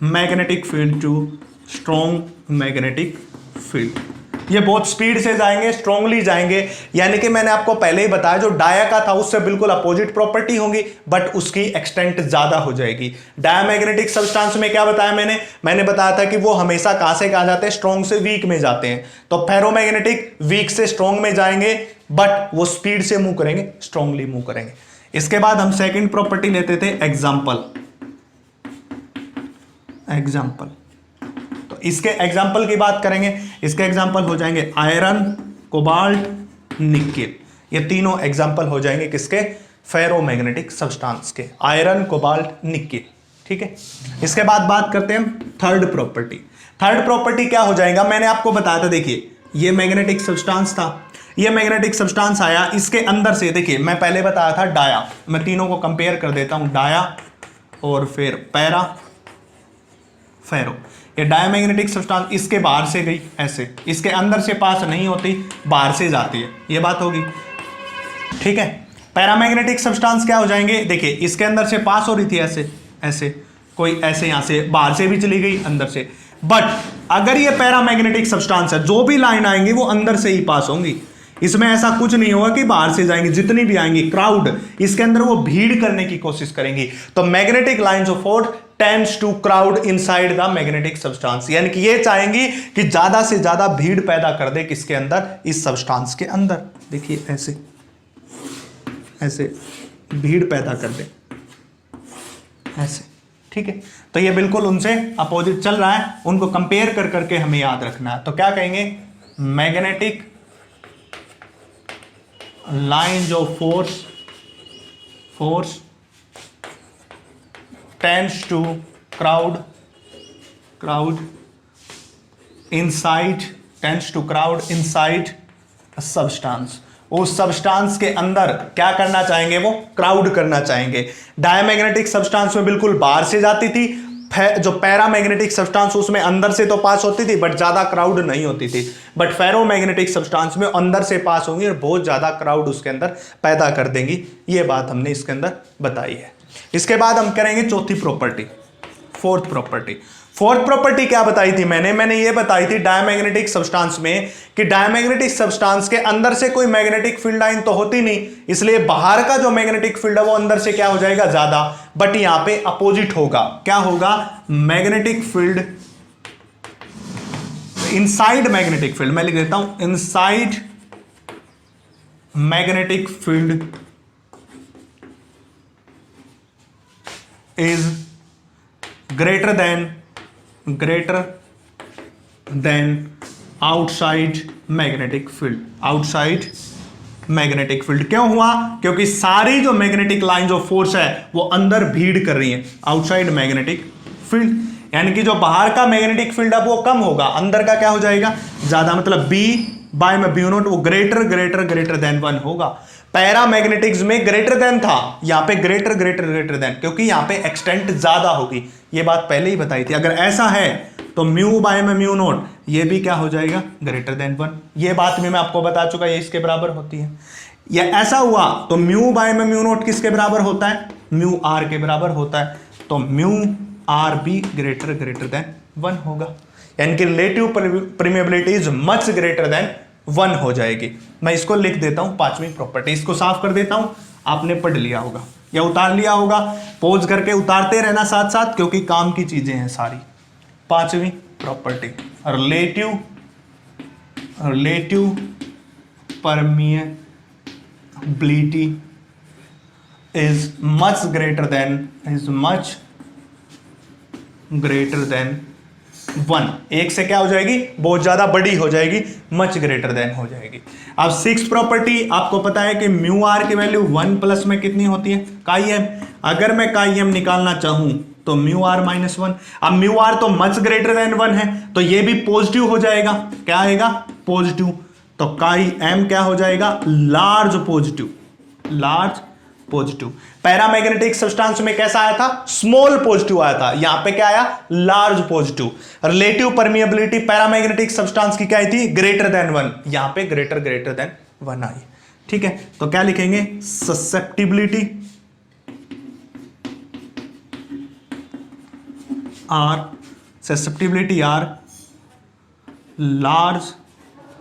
magnetic field to strong magnetic field. ये बहुत स्पीड से जाएंगे, स्ट्रांगली जाएंगे, यानी कि मैंने आपको पहले ही बताया जो डाया का था उससे बिल्कुल अपोजिट प्रॉपर्टी होगी, बट उसकी एक्सटेंट ज्यादा हो जाएगी। डायमैग्नेटिक सब्सटेंस में क्या बताया मैंने बताया था कि वो हमेशा कहां से कहां जाते हैं, स्ट्रॉन्ग से वीक में जाते हैं। तो फेरोमैग्नेटिक वीक से स्ट्रॉन्ग में जाएंगे, बट वो स्पीड से मूव करेंगे, स्ट्रांगली मूव करेंगे। इसके बाद हम सेकंड प्रॉपर्टी लेते थे, एग्जाम्पल। तो इसके एग्जाम्पल की बात करेंगे, इसके एग्जाम्पल हो जाएंगे आयरन, कोबाल्ट, निकेल। ये तीनों एग्जाम्पल हो जाएंगे किसके, फेरोमैग्नेटिक सब्सटेंस के, आयरन, कोबाल्ट, निकेल, ठीक है। इसके बाद बात करते हैं थर्ड प्रॉपर्टी। थर्ड प्रॉपर्टी क्या हो जाएगा, मैंने आपको बताया था, देखिए ये मैग्नेटिक सब्सटेंस था, ये मैग्नेटिक सब्सटेंस आया, इसके अंदर से देखिए मैं पहले बताया था डाया, मैं तीनों को कंपेयर कर देता हूं, डाया और फिर पैरा, फेरो। ये डायमैग्नेटिक सब्सटेंस इसके बाहर से गई ऐसे, इसके अंदर से पास नहीं होती, बाहर से जाती है, ये बात होगी, ठीक है। पैरामैग्नेटिक सब्सटेंस क्या हो जाएंगे, देखिए इसके अंदर से पास हो रही थी ऐसे ऐसे, कोई ऐसे यहां से बाहर से भी चली गई अंदर से, बट अगर ये पैरामैग्नेटिक सब्सटेंस है, जो भी लाइन आएंगी वो अंदर से ही पास होंगी, इसमें ऐसा कुछ नहीं होगा कि बाहर से जाएंगी, जितनी भी आएंगी क्राउड इसके अंदर वो भीड़ करने की कोशिश करेंगी। तो magnetic lines of thought tends to crowd inside the magnetic substance, यानी कि ये चाहेंगी कि ज्यादा से ज्यादा भीड़ पैदा कर दे किसके अंदर, इस सब्सटेंस के अंदर। देखिए ऐसे ऐसे भीड़ पैदा कर दे ऐसे, ठीक है। तो ये बिल्कुल उनसे अपोजिट चल रहा है, उनको कंपेयर कर करके हमें याद रखना है। तो क्या कहेंगे, magnetic line of force tends to crowd inside substance. उस सब्सटेंस के अंदर क्या करना चाहेंगे, वो क्राउड करना चाहेंगे। डायमैग्नेटिक सब्सटेंस में बिल्कुल बाहर से जाती थी, जो पैरामैग्नेटिक सब्सटेंस उसमें अंदर से तो पास होती थी बट ज्यादा क्राउड नहीं होती थी, बट फेरोमैग्नेटिक सब्सटेंस में अंदर से पास होंगी और बहुत ज्यादा क्राउड उसके अंदर पैदा कर देंगी। ये बात हमने इसके अंदर बताई है। इसके बाद हम करेंगे चौथी प्रॉपर्टी, फोर्थ प्रॉपर्टी क्या बताई थी मैंने ये बताई थी डायमैग्नेटिक सब्सटेंस में कि डायमैग्नेटिक सब्सटेंस के अंदर से कोई मैग्नेटिक फील्ड लाइन तो होती नहीं, इसलिए बाहर का जो मैग्नेटिक फील्ड है वो अंदर से क्या हो जाएगा, ज्यादा। बट यहां पे अपोजिट होगा, क्या होगा, magnetic field inside magnetic field, मैं लिख देता हूं inside magnetic field is greater than outside magnetic field। क्यों हुआ, क्योंकि सारी जो मैग्नेटिक लाइन जो फोर्स है वो अंदर भीड़ कर रही है आउटसाइड मैग्नेटिक फील्ड, यानी कि जो बाहर का मैग्नेटिक फील्ड है वो कम होगा, अंदर का क्या हो जाएगा, ज्यादा। मतलब B बाय में B नोट वो ग्रेटर देन 1 होगा। पैरामैग्नेटिक्स में ग्रेटर देन था, यहां पे ग्रेटर देन, क्योंकि यहां पे एक्सटेंट ज्यादा होगी। ये बात पहले ही बताई थी। अगर ऐसा है तो म्यू बाय में म्यू नोट ये भी क्या हो जाएगा, ग्रेटर देन 1। ये बात भी मैं आपको बता चुका, ये इसके बराबर होती है। या ऐसा हुआ तो म्यू बाय में म्यू नोट किसके बराबर होता है, म्यू आर के बराबर होता है। तो म्यू आर भी ग्रेटर देन 1 होगा, यानी कि relative permeability is much greater than 1 हो जाएगी। मैं इसको लिख देता हूं पांचवी प्रॉपर्टी, इसको साफ कर देता हूं, आपने पढ़ लिया होगा या उतार लिया होगा, पॉज करके उतारते रहना साथ साथ, क्योंकि काम की चीजें हैं सारी। पांचवी property, relative permeability is much greater than 1। एक से क्या हो जाएगी, बहुत ज्यादा बड़ी हो जाएगी, मच ग्रेटर देन हो जाएगी। अब 6 प्रॉपर्टी, आपको पता है कि म्यू आर की वैल्यू 1 प्लस में कितनी होती है, काई एम। अगर मैं काई एम निकालना चाहूं तो म्यू आर माइनस 1। अब म्यू आर तो मच ग्रेटर देन 1 है, तो ये भी पॉजिटिव हो जाएगा। क्या आएगा, पॉजिटिव। तो काई एम क्या हो जाएगा, लार्ज पॉजिटिव। पैरामैग्नेटिक सब्सटेंस में कैसा आया था, स्मॉल पॉजिटिव आया था, यहां पे क्या आया, large positive. Relative permeability paramagnetic substance की क्या आई थी, ग्रेटर देन 1, यहां पे ग्रेटर देन 1 आई। ठीक है, तो क्या लिखेंगे, susceptibility are large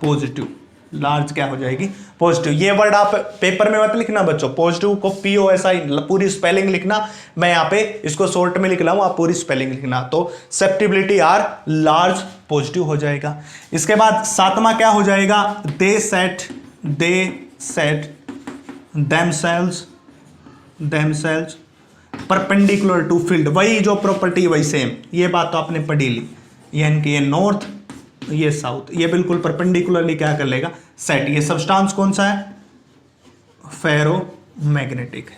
positive. Large क्या हो जाएगी, पॉजिटिव। ये वर्ड आप पेपर में मत लिखना बच्चों, पॉजिटिव को POSI पूरी स्पेलिंग लिखना, मैं यहां पे इसको शॉर्ट में लिख रहा हूं, आप पूरी स्पेलिंग लिखना। तो सेप्टिबिलिटी आर लार्ज पॉजिटिव हो जाएगा। इसके बाद 7वां क्या हो जाएगा, they set themselves perpendicular to field. वही जो प्रॉपर्टी वही सेम, ये बात तो आपने पढ़ी ली, यानी कि ये नॉर्थ ये साउथ, ये बिल्कुल परपेंडिकुलरली क्या कर लेगा, सेट। ये सब्सटेंस कौन सा है, फेरोमैग्नेटिक।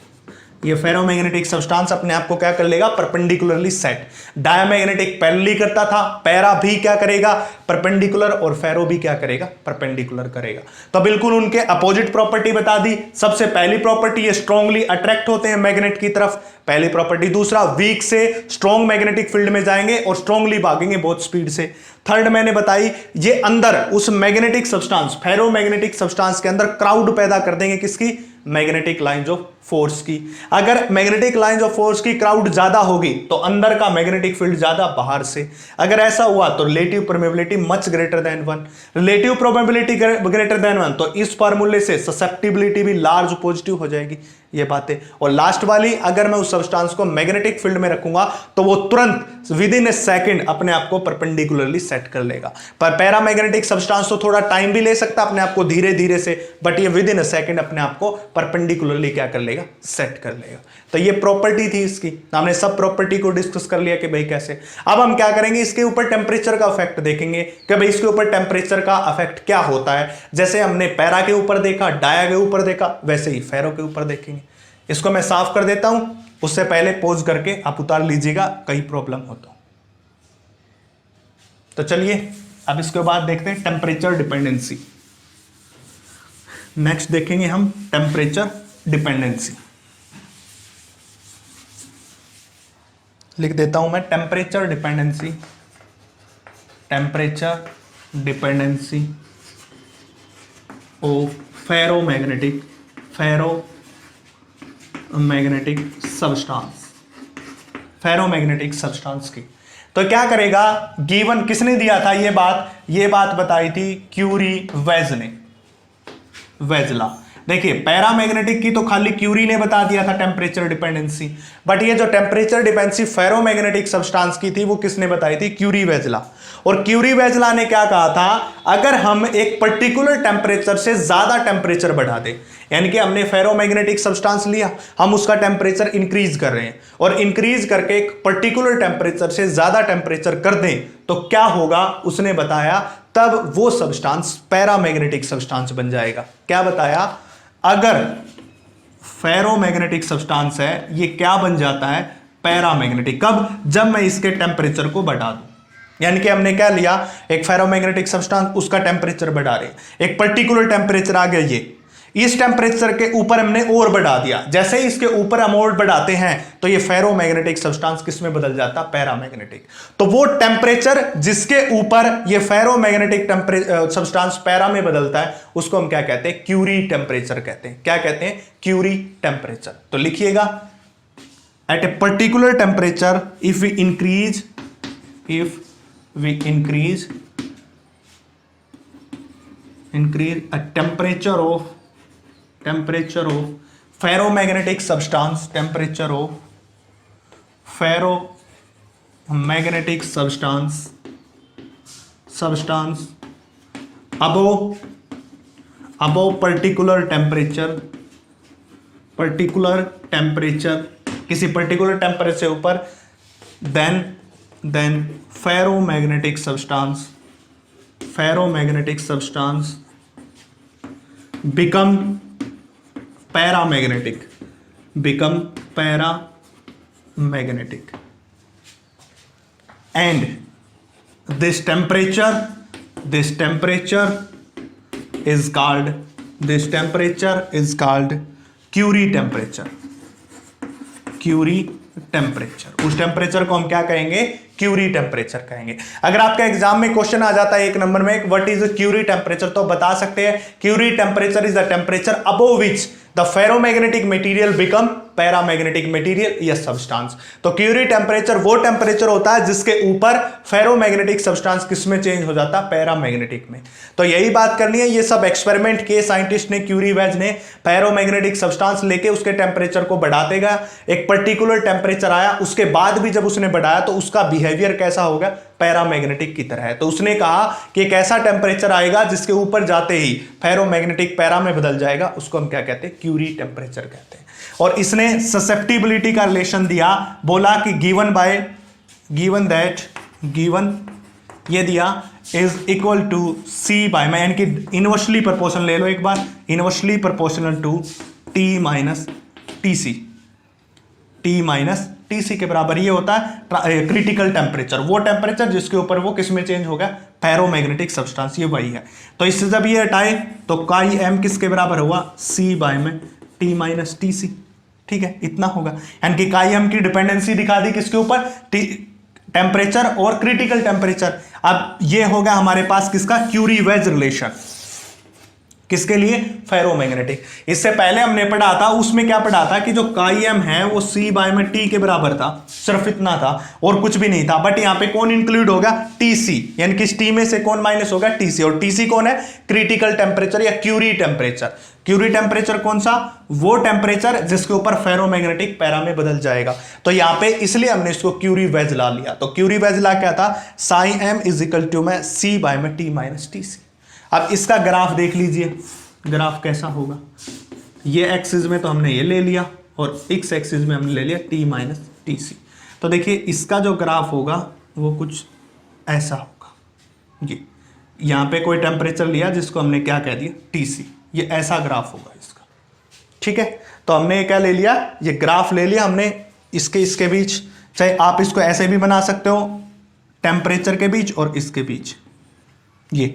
ये फेरोमैग्नेटिक सब्सटेंस अपने आप को क्या कर लेगा, परपेंडिकुलरली सेट। डायमैग्नेटिक पैरेलली करता था, पैरा भी क्या करेगा, परपेंडिकुलर, और फेरो भी क्या करेगा, परपेंडिकुलर करेगा। तो बिल्कुल उनके अपोजिट प्रॉपर्टी बता दी। सबसे पहली प्रॉपर्टी, ये स्ट्रांगली अट्रैक्ट होते हैं मैग्नेट की तरफ, पहली प्रॉपर्टी। दूसरा, वीक से स्ट्रॉन्ग मैग्नेटिक फील्ड में जाएंगे और स्ट्रांगली भागेंगे बहुत स्पीड से। थर्ड मैंने बताई, ये अंदर उस मैग्नेटिक सब्सटेंस फेरोमैग्नेटिक सब्सटेंस के अंदर क्राउड पैदा कर देंगे, किसकी, मैग्नेटिक लाइंस ऑफ फोर्स की। अगर मैग्नेटिक लाइंस ऑफ फोर्स की क्राउड ज्यादा होगी तो अंदर का मैग्नेटिक फील्ड ज्यादा बाहर से। अगर ऐसा हुआ तो relative permeability much greater than 1, relative probability greater than 1, तो इस फार्मूले से ससेप्टिबिलिटी भी लार्ज पॉजिटिव हो जाएगी, ये बातें। और लास्ट वाली, अगर मैं उस सब्सटेंस को मैग्नेटिक फील्ड में रखूंगा तो वो तुरंत विद इन ए सेकंड अपने आप को परपेंडिकुलरली सेट कर लेगा। पर पैरामैग्नेटिक सब्सटेंस तो थोड़ा टाइम भी ले सकता है अपने आप को धीरे धीरे से, बट ये विद इन ए सेकंड अपने आप को परपेंडिकुलरली क्या कर लेगा, सेट कर लेगा। तो ये प्रॉपर्टी थी इसकी, हमने सब प्रॉपर्टी को डिस्कस कर लिया कि भाई कैसे। अब हम क्या करेंगे, इसके ऊपर टेम्परेचर का इफेक्ट देखेंगे कि भाई इसके ऊपर टेम्परेचर का इफेक्ट क्या होता है। जैसे हमने पैरा के ऊपर देखा, डाया के ऊपर देखा, वैसे ही फेरो के ऊपर देखेंगे। इसको मैं साफ कर देता हूं, उससे पहले पॉज करके आप उतार लीजिएगा, कहीं प्रॉब्लम हो तो चलिए अब इसके बाद देखते हैं टेम्परेचर डिपेंडेंसी। नेक्स्ट देखेंगे हम टेम्परेचर डिपेंडेंसी। लिख देता हूं मैं temperature dependency, temperature dependency of ferromagnetic substance, ferromagnetic substance की। तो क्या करेगा, गिवन किसने दिया था ये बात बताई थी क्यूरी वेज ने, वेजला। देखिए पैरामैग्नेटिक की तो खाली क्यूरी ने बता दिया था टेम्परेचर डिपेंडेंसी, बट ये जो टेम्परेचर डिपेंडेंसी फेरोमैग्नेटिक सब्सटेंस की थी वो किसने बताई थी, क्यूरी वेजला। और क्यूरी वेजला ने क्या कहा था, अगर हम एक पर्टिकुलर टेम्परेचर से ज्यादा टेम्परेचर बढ़ा दें, यानी कि हमने फेरोमैग्नेटिक सब्सटेंस लिया, हम उसका टेम्परेचर इंक्रीज कर रहे हैं और इंक्रीज करके एक पर्टिकुलर टेम्परेचर से ज्यादा टेम्परेचर कर दें तो क्या होगा, उसने बताया तब वो सब्सटेंस पैरामैग्नेटिक सब्सटेंस बन जाएगा। क्या बताया, अगर फेरोमैग्नेटिक सब्सटेंस है ये क्या बन जाता है, पैरामैग्नेटिक। कब, जब मैं इसके टेम्परेचर को बढ़ा दूं। यानी कि हमने क्या लिया, एक फेरोमैग्नेटिक सब्सटेंस, उसका टेम्परेचर बढ़ा रहे, एक पर्टिकुलर टेम्परेचर आ गया, ये इस टेम्परेचर के ऊपर हमने और बढ़ा दिया। जैसे ही इसके ऊपर हम और बढ़ाते हैं तो ये फेरोमैग्नेटिक सब्सटेंस किस में बदल जाता, पैरामैग्नेटिक। तो वो टेम्परेचर जिसके ऊपर ये फेरोमैग्नेटिक सब्सटेंस पैरा में बदलता है उसको हम क्या कहते हैं, क्यूरी टेम्परेचर कहते हैं। क्या कहते हैं, क्यूरी टेम्परेचर। तो लिखिएगा, at a particular temperature if we increase a temperature of ferromagnetic substance, temperature of ferromagnetic substance above particular temperature, किसी पर्टिकुलर टेम्परेचर से ऊपर, then ferromagnetic substance become paramagnetic, and this temperature is called Curie temperature। उस टेम्परेचर को हम क्या कहेंगे, क्यूरी टेम्परेचर कहेंगे। अगर आपका एग्जाम में क्वेश्चन आ जाता है 1 नंबर में, व्हाट इज क्यूरी टेम्परेचर, तो बता सकते हैं Curie temperature is the temperature above which the ferromagnetic material become paramagnetic material या सब्सटेंस। तो क्यूरी टेम्परेचर वो टेम्परेचर होता है जिसके ऊपर फेरोमैग्नेटिक सब्सटेंस किसमें चेंज हो जाता है, पैरामैग्नेटिक में। तो यही बात करनी है, ये सब एक्सपेरिमेंट किए साइंटिस्ट ने, क्यूरी वेज ने, फेरोमैग्नेटिक सब्सटेंस लेके उसके टेम्परेचर को बढ़ाते गया, एक पर्टिकुलर टेम्परेचर आया, उसके बाद भी जब उसने बढ़ाया तो उसका बिहेवियर कैसा होगा, पैरामैग्नेटिक की तरह है। तो उसने कहा कि एक ऐसा टेम्परेचर आएगा जिसके ऊपर जाते ही फेरोमैग्नेटिक पैरा में बदल जाएगा, उसको हम क्या कहते हैं, क्यूरी टेम्परेचर कहते हैं। और इसने ससेप्टिबिलिटी का रिलेशन दिया, बोला कि गिवन ये दिया is equal to C by, मैं इनकी इनवर्सली प्रोपोर्शनल ले लो एक बार, inversely proportional to T minus TC के बराबर। ये होता है क्रिटिकल टेम्परेचर, वो टेम्परेचर जिसके ऊपर वो किस में चेंज होगा, फेरोमैग्नेटिक सब्सटेंस, ये वही है। तो इससे जब ये हटाए तो काई एम किसके बराबर हुआ, सी बाय में टी माइनस टी सी। ठीक है, इतना होगा। यानी कि काई एम की डिपेंडेंसी दिखा दी किसके ऊपर, टेम्परेचर और क्रिटिकल टेम्परेचर। अब ये होगा हमारे पास किसका, क्यूरी वेज रिलेशन। किसके लिए? फेरोमैग्नेटिक। इससे पहले हमने पढ़ा था, उसमें क्या पढ़ा था कि जो काईएम है वो सी बाय में टी के बराबर था, सिर्फ इतना था और कुछ भी नहीं था। बट यहां पे कौन इंक्लूड होगा? टीसी, यानी कि टी में से कौन माइनस होगा? टीसी। और टीसी कौन है? क्रिटिकल टेम्परेचर या क्यूरी टेम्परेचर। क्यूरी टेम्परेचर कौन सा? वो टेम्परेचर जिसके ऊपर फेरोमैग्नेटिक पैरा में बदल जाएगा। तो यहां पे इसलिए हमने इसको क्यूरी वेज ला लिया। तो क्यूरी वेज ला क्या था? Psi M is equal to में सी बाय में टी माइनस टी सी। अब इसका ग्राफ देख लीजिए, ग्राफ कैसा होगा। ये एक्सिस में तो हमने ये ले लिया और एक्स एक्सिस में हमने ले लिया टी माइनस टी सी। तो देखिए इसका जो ग्राफ होगा वो कुछ ऐसा होगा। ये यहां पे कोई टेम्परेचर लिया जिसको हमने क्या कह दिया? टीसी। ये ऐसा ग्राफ होगा इसका, ठीक है। तो हमने ये क्या ले लिया? ये ग्राफ ले लिया हमने इसके बीच। चाहे आप इसको ऐसे भी बना सकते हो, टेम्परेचर के बीच और इसके बीच, ये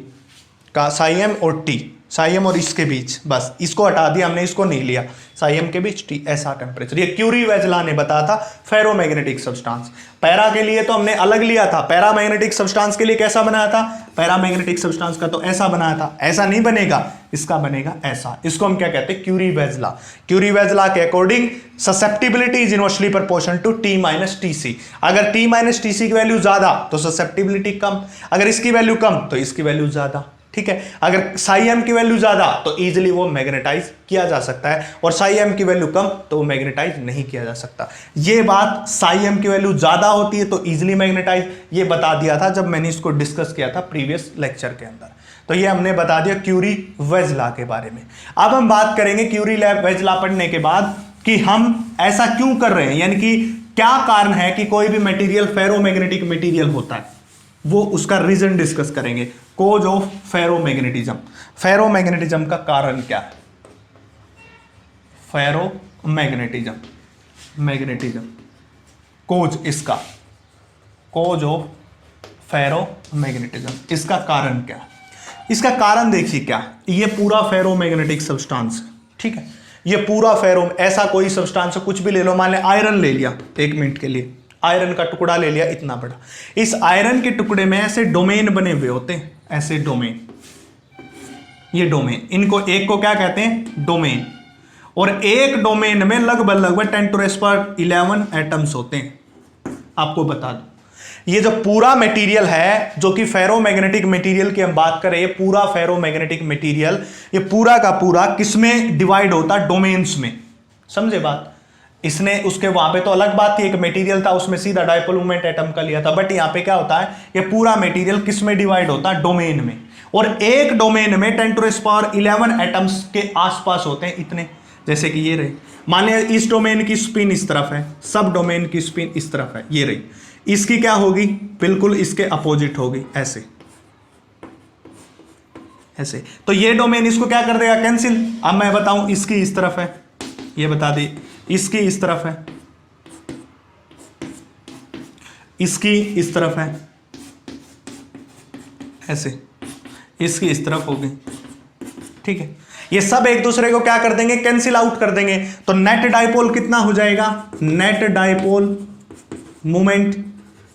का साई एम और टी, साई एम और इसके बीच, बस इसको हटा दिया हमने, इसको नहीं लिया। साई एम के बीच टी, ऐसा टेम्परेचर। ये क्यूरी वेजला ने बताया था फेरोमैग्नेटिक सब्सटेंस। पैरा के लिए तो हमने अलग लिया था, पैरामैग्नेटिक सब्सटेंस के लिए कैसा बनाया था? पैरामैग्नेटिक सब्सटेंस का तो ऐसा बनाया था, ऐसा नहीं बनेगा, इसका बनेगा ऐसा। इसको हम क्या कहते हैं? क्यूरी वेजला। क्यूरी वेजला के according susceptibility is inversely proportional to T minus T C. अगर टी माइनस टी सी की वैल्यू ज्यादा तो ससेप्टिबिलिटी कम, अगर इसकी वैल्यू कम तो इसकी वैल्यू ज्यादा, ठीक है। अगर साई एम की वैल्यू ज्यादा तो इजीली वो मैग्नेटाइज किया जा सकता है और साई एम की वैल्यू कम तो वो मैग्नेटाइज नहीं किया जा सकता। ये बात साई एम की वैल्यू ज्यादा होती है तो इजीली मैग्नेटाइज, ये बता दिया था जब मैंने इसको डिस्कस किया था प्रीवियस लेक्चर के अंदर। तो ये हमने बता दिया क्यूरी वेज लॉ के बारे में। अब हम बात करेंगे क्यूरी वेज लॉ पढ़ने के बाद कि हम ऐसा क्यों कर रहे हैं, यानी कि क्या कारण है कि कोई भी मटेरियल फेरोमैग्नेटिक मटेरियल होता है, वो उसका रीजन डिस्कस करेंगे। कोज ऑफ फेरोमैग्नेटिज्म, फेरोमैग्नेटिज्म का कारण क्या है? फेरोमैग्नेटिज्म, मैग्नेटिज्म, कोज, इसका कोज ऑफ फेरोमैग्नेटिज्म, इसका कारण क्या है? इसका कारण देखिए क्या, ये पूरा फेरोमैग्नेटिक सब्सटेंस है, ठीक है। ये पूरा फेरो, ऐसा कोई सब्सटेंस कुछ भी ले लो, मान ले आयरन ले लिया, एक मिनट के लिए आयरन का टुकड़ा ले लिया इतना बड़ा। इस आयरन के टुकड़े में ऐसे डोमेन बने हुए होते हैं, ऐसे डोमेन, ये डोमेन, इनको एक को क्या कहते हैं? डोमेन। और एक डोमेन में लगभग 10⁻11 एटम्स होते हैं। आपको बता दो ये जो पूरा मटेरियल है, जो कि फेरोमैग्नेटिक मटेरियल की हम बात करें, ये पूरा फेरोमैग्नेटिक मटेरियल, ये पूरा का पूरा किसमें डिवाइड होता? डोमेन्स में। समझे बात? इसने उसके वहां पे तो अलग बात थी, एक मटेरियल था उसमें सीधा डायपोल मोमेंट एटम का लिया था, बट यहां पे क्या होता है? ये पूरा मटेरियल किस में डिवाइड होता है? डोमेन में। और एक डोमेन में 10⁻11 एटम्स के आसपास होते हैं इतने, जैसे कि ये रहे। मान लिया इस डोमेन की स्पिन इस तरफ है, सब डोमेन की स्पिन इस तरफ है, ये रही। इसकी क्या होगी? बिल्कुल इसके अपोजिट होगी, ऐसे ऐसे। तो ये डोमेन इसको क्या कर देगा? कैंसिल। अब मैं बताऊं, इसकी इस तरफ है, ये बता दी, इसकी इस तरफ है, इसकी इस तरफ है, ऐसे, इसकी इस तरफ होगी, ठीक है। ये सब एक दूसरे को क्या कर देंगे? कैंसिल आउट कर देंगे। तो नेट डाइपोल कितना हो जाएगा? Net dipole moment,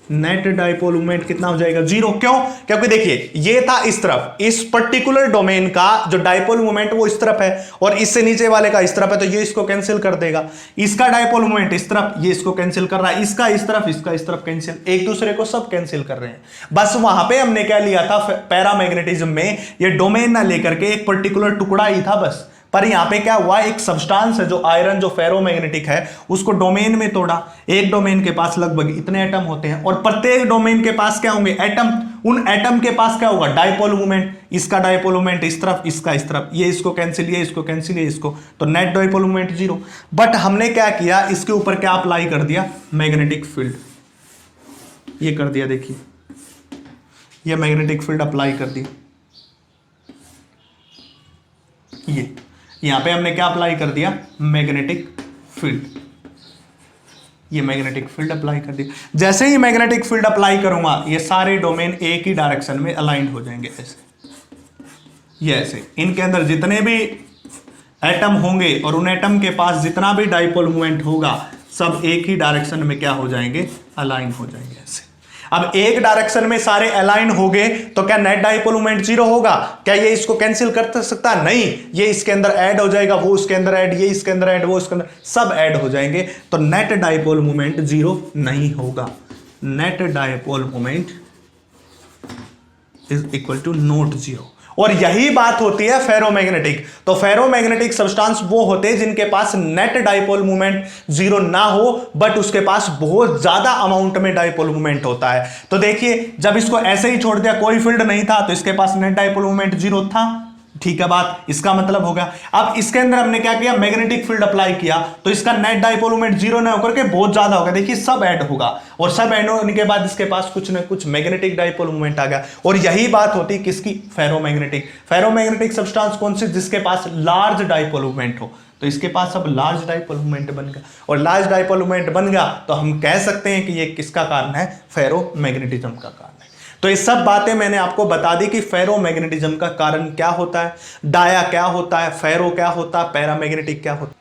net dipole moment कितना हो जाएगा? 0। क्यों? क्योंकि देखिए ये था इस तरफ, इस पर्टिकुलर डोमेन का जो डाइपोल मोमेंट वो इस तरफ है और इससे नीचे वाले का इस तरफ है, तो ये इसको कैंसिल कर देगा। इसका डाइपोल मोमेंट इस तरफ, ये इसको कैंसिल कर रहा है, इसका इस तरफ, इसका इस तरफ, कैंसिल, एक दूसरे को सब कैंसिल कर रहे हैं। बस वहां पे हमने क्या लिया था पैरामैग्नेटिज्म में? ये डोमेन ना लेकर के एक पर्टिकुलर टुकड़ा ही था बस। पर यहां पे क्या हुआ? एक सब्सटेंस है जो आयरन, जो फेरोमैग्नेटिक है, उसको डोमेन में तोड़ा। एक डोमेन के पास लगभग इतने एटम होते हैं और प्रत्येक डोमेन के पास क्या होंगे? एटम। उन एटम के पास क्या होगा? Dipole moment. इसका डाइपोल मोमेंट इस तरफ, इसका इस तरफ, ये इसको कैंसिल, ये इसको कैंसिल, ये इसको, तो नेट डाइपोल मोमेंट 0। बट हमने क्या किया? इसके ऊपर क्या अप्लाई कर दिया? Magnetic field. ये कर दिया, देखिए ये मैग्नेटिक फील्ड अप्लाई कर दिया। ये यहां पे हमने क्या अप्लाई कर दिया? Magnetic field. ये मैग्नेटिक फील्ड अप्लाई कर दिया। जैसे ही मैग्नेटिक फील्ड अप्लाई करूंगा, ये सारे डोमेन एक ही डायरेक्शन में अलाइन हो जाएंगे, ऐसे, ये ऐसे। इनके अंदर जितने भी एटम होंगे और उन एटम के पास जितना भी डाइपोल मोमेंट होगा, सब एक ही डायरेक्शन में क्या हो जाएंगे? अलाइन हो जाएंगे, ऐसे। अब एक डायरेक्शन में सारे अलाइन हो गए तो क्या नेट डाइपोल मोमेंट जीरो होगा? क्या ये इसको कैंसिल कर सकता? नहीं, ये इसके अंदर ऐड हो जाएगा, वो उसके अंदर ऐड, ये इसके अंदर ऐड, वो उसके अंदर, सब ऐड हो जाएंगे, तो नेट डाइपोल मोमेंट जीरो नहीं होगा। Net dipole moment is equal to not zero. और यही बात होती है फेरोमैग्नेटिक। तो फेरोमैग्नेटिक सब्सटेंस वो होते हैं जिनके पास नेट डाइपोल मोमेंट जीरो ना हो, बट उसके पास बहुत ज्यादा अमाउंट में डाइपोल मोमेंट होता है। तो देखिए, जब इसको ऐसे ही छोड़ दिया, कोई फील्ड नहीं था, तो इसके पास नेट डाइपोल मोमेंट जीरो था, ठीक है बात, इसका मतलब होगा। अब इसके अंदर हमने क्या किया, मैग्नेटिक फील्ड अप्लाई किया, तो इसका नेट डाइपोल मोमेंट जीरो ना होकर के बहुत ज्यादा होगा। देखिए सब ऐड होगा, और सब ऐड होने के बाद इसके पास कुछ ना कुछ मैग्नेटिक डाइपोल मोमेंट आ गया। और यही बात होती है किसकी, फेरोमैग्नेटिक। फेरोमैग्नेटिक सब्सटेंस कौन सी, जिसके पास लार्ज डाइपोल मोमेंट हो। तो इसके पास अब लार्ज डाइपोल मोमेंट बन गया, और लार्ज डाइपोल मोमेंट बन गया तो हम कह सकते हैं कि ये किसका कारण है, फेरोमैग्नेटिज्म का कारण है। तो ये सब बातें मैंने आपको बता दी कि फेरोमैग्नेटिज्म का कारण क्या होता है, डाया क्या होता है, फेरो क्या होता है, पैरामैग्नेटिक क्या होता है।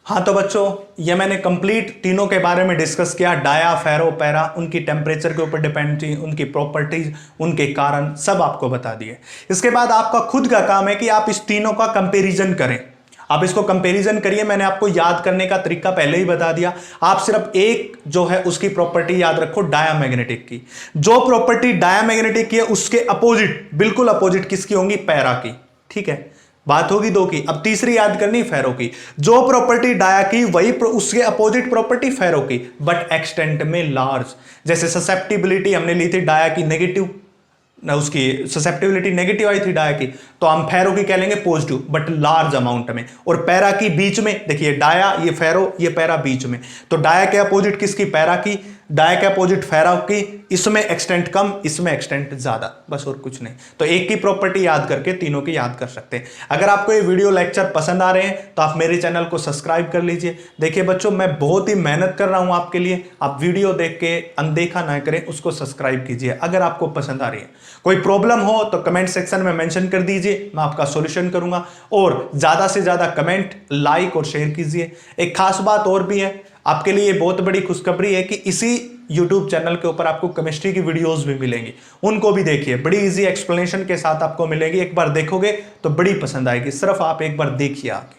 हाँ तो बच्चों, ये मैंने कंप्लीट तीनों के बारे में डिस्कस किया, डाया, फेरो, पैरा, उनकी टेम्परेचर के ऊपर डिपेंड थी, उनकी प्रॉपर्टीज, उनके कारण सब आपको बता दिए। इसके बाद आपका खुद का काम है कि आप इस तीनों का कंपैरिजन करें। आप इसको कंपैरिजन करिए, मैंने आपको याद करने का तरीका पहले ही बता दिया। आप सिर्फ एक जो है उसकी प्रॉपर्टी याद रखो, डायामैग्नेटिक की। जो प्रॉपर्टी डायामैग्नेटिक की है उसके अपोजिट, बिल्कुल अपोजिट किसकी होंगी, पैरा की। ठीक है, बात होगी दो की। अब तीसरी याद करनी फेरो की। जो प्रॉपर्टी डाया की वही उसके अपोजिट प्रॉपर्टी फेरो की, बट एक्सटेंट में लार्ज। जैसे ससेप्टिबिलिटी हमने ली थी डाया की नेगेटिव, ना उसकी ससेप्टिबिलिटी नेगेटिव आई थी डाया की, तो हम फेरो की कह लेंगे पॉजिटिव, बट लार्ज अमाउंट में। और पैरा की बीच में, देखिए डाया ये फेरो, ये पैरा बीच में, तो डाया के अपोजिट किसकी, पैरा की। डाया के अपोजिट फेरा की, इसमें एक्सटेंट कम, इसमें एक्सटेंट ज्यादा, बस और कुछ नहीं। तो एक की प्रॉपर्टी याद करके तीनों की याद कर सकते हैं। अगर आपको ये वीडियो लेक्चर पसंद आ रहे हैं तो आप मेरे चैनल को सब्सक्राइब कर लीजिए। देखिए बच्चों, मैं बहुत ही मेहनत कर रहा हूं आपके लिए, आप वीडियो देख के अनदेखा ना करें, उसको सब्सक्राइब कीजिए अगर आपको पसंद आ रही है। कोई प्रॉब्लम हो तो कमेंट सेक्शन में मेंशन कर दीजिए, मैं आपका सॉल्यूशन करूंगा। और ज्यादा से ज्यादा कमेंट, लाइक और शेयर कीजिए। एक खास बात और भी है आपके लिए, बहुत बड़ी खुशखबरी है कि इसी YouTube चैनल के ऊपर आपको केमिस्ट्री की वीडियोस भी मिलेंगी, उनको भी देखिए। बड़ी इजी एक्सप्लेनेशन के साथ आपको मिलेगी, एक बार देखोगे तो बड़ी पसंद आएगी, सिर्फ आप एक बार देखिए आके।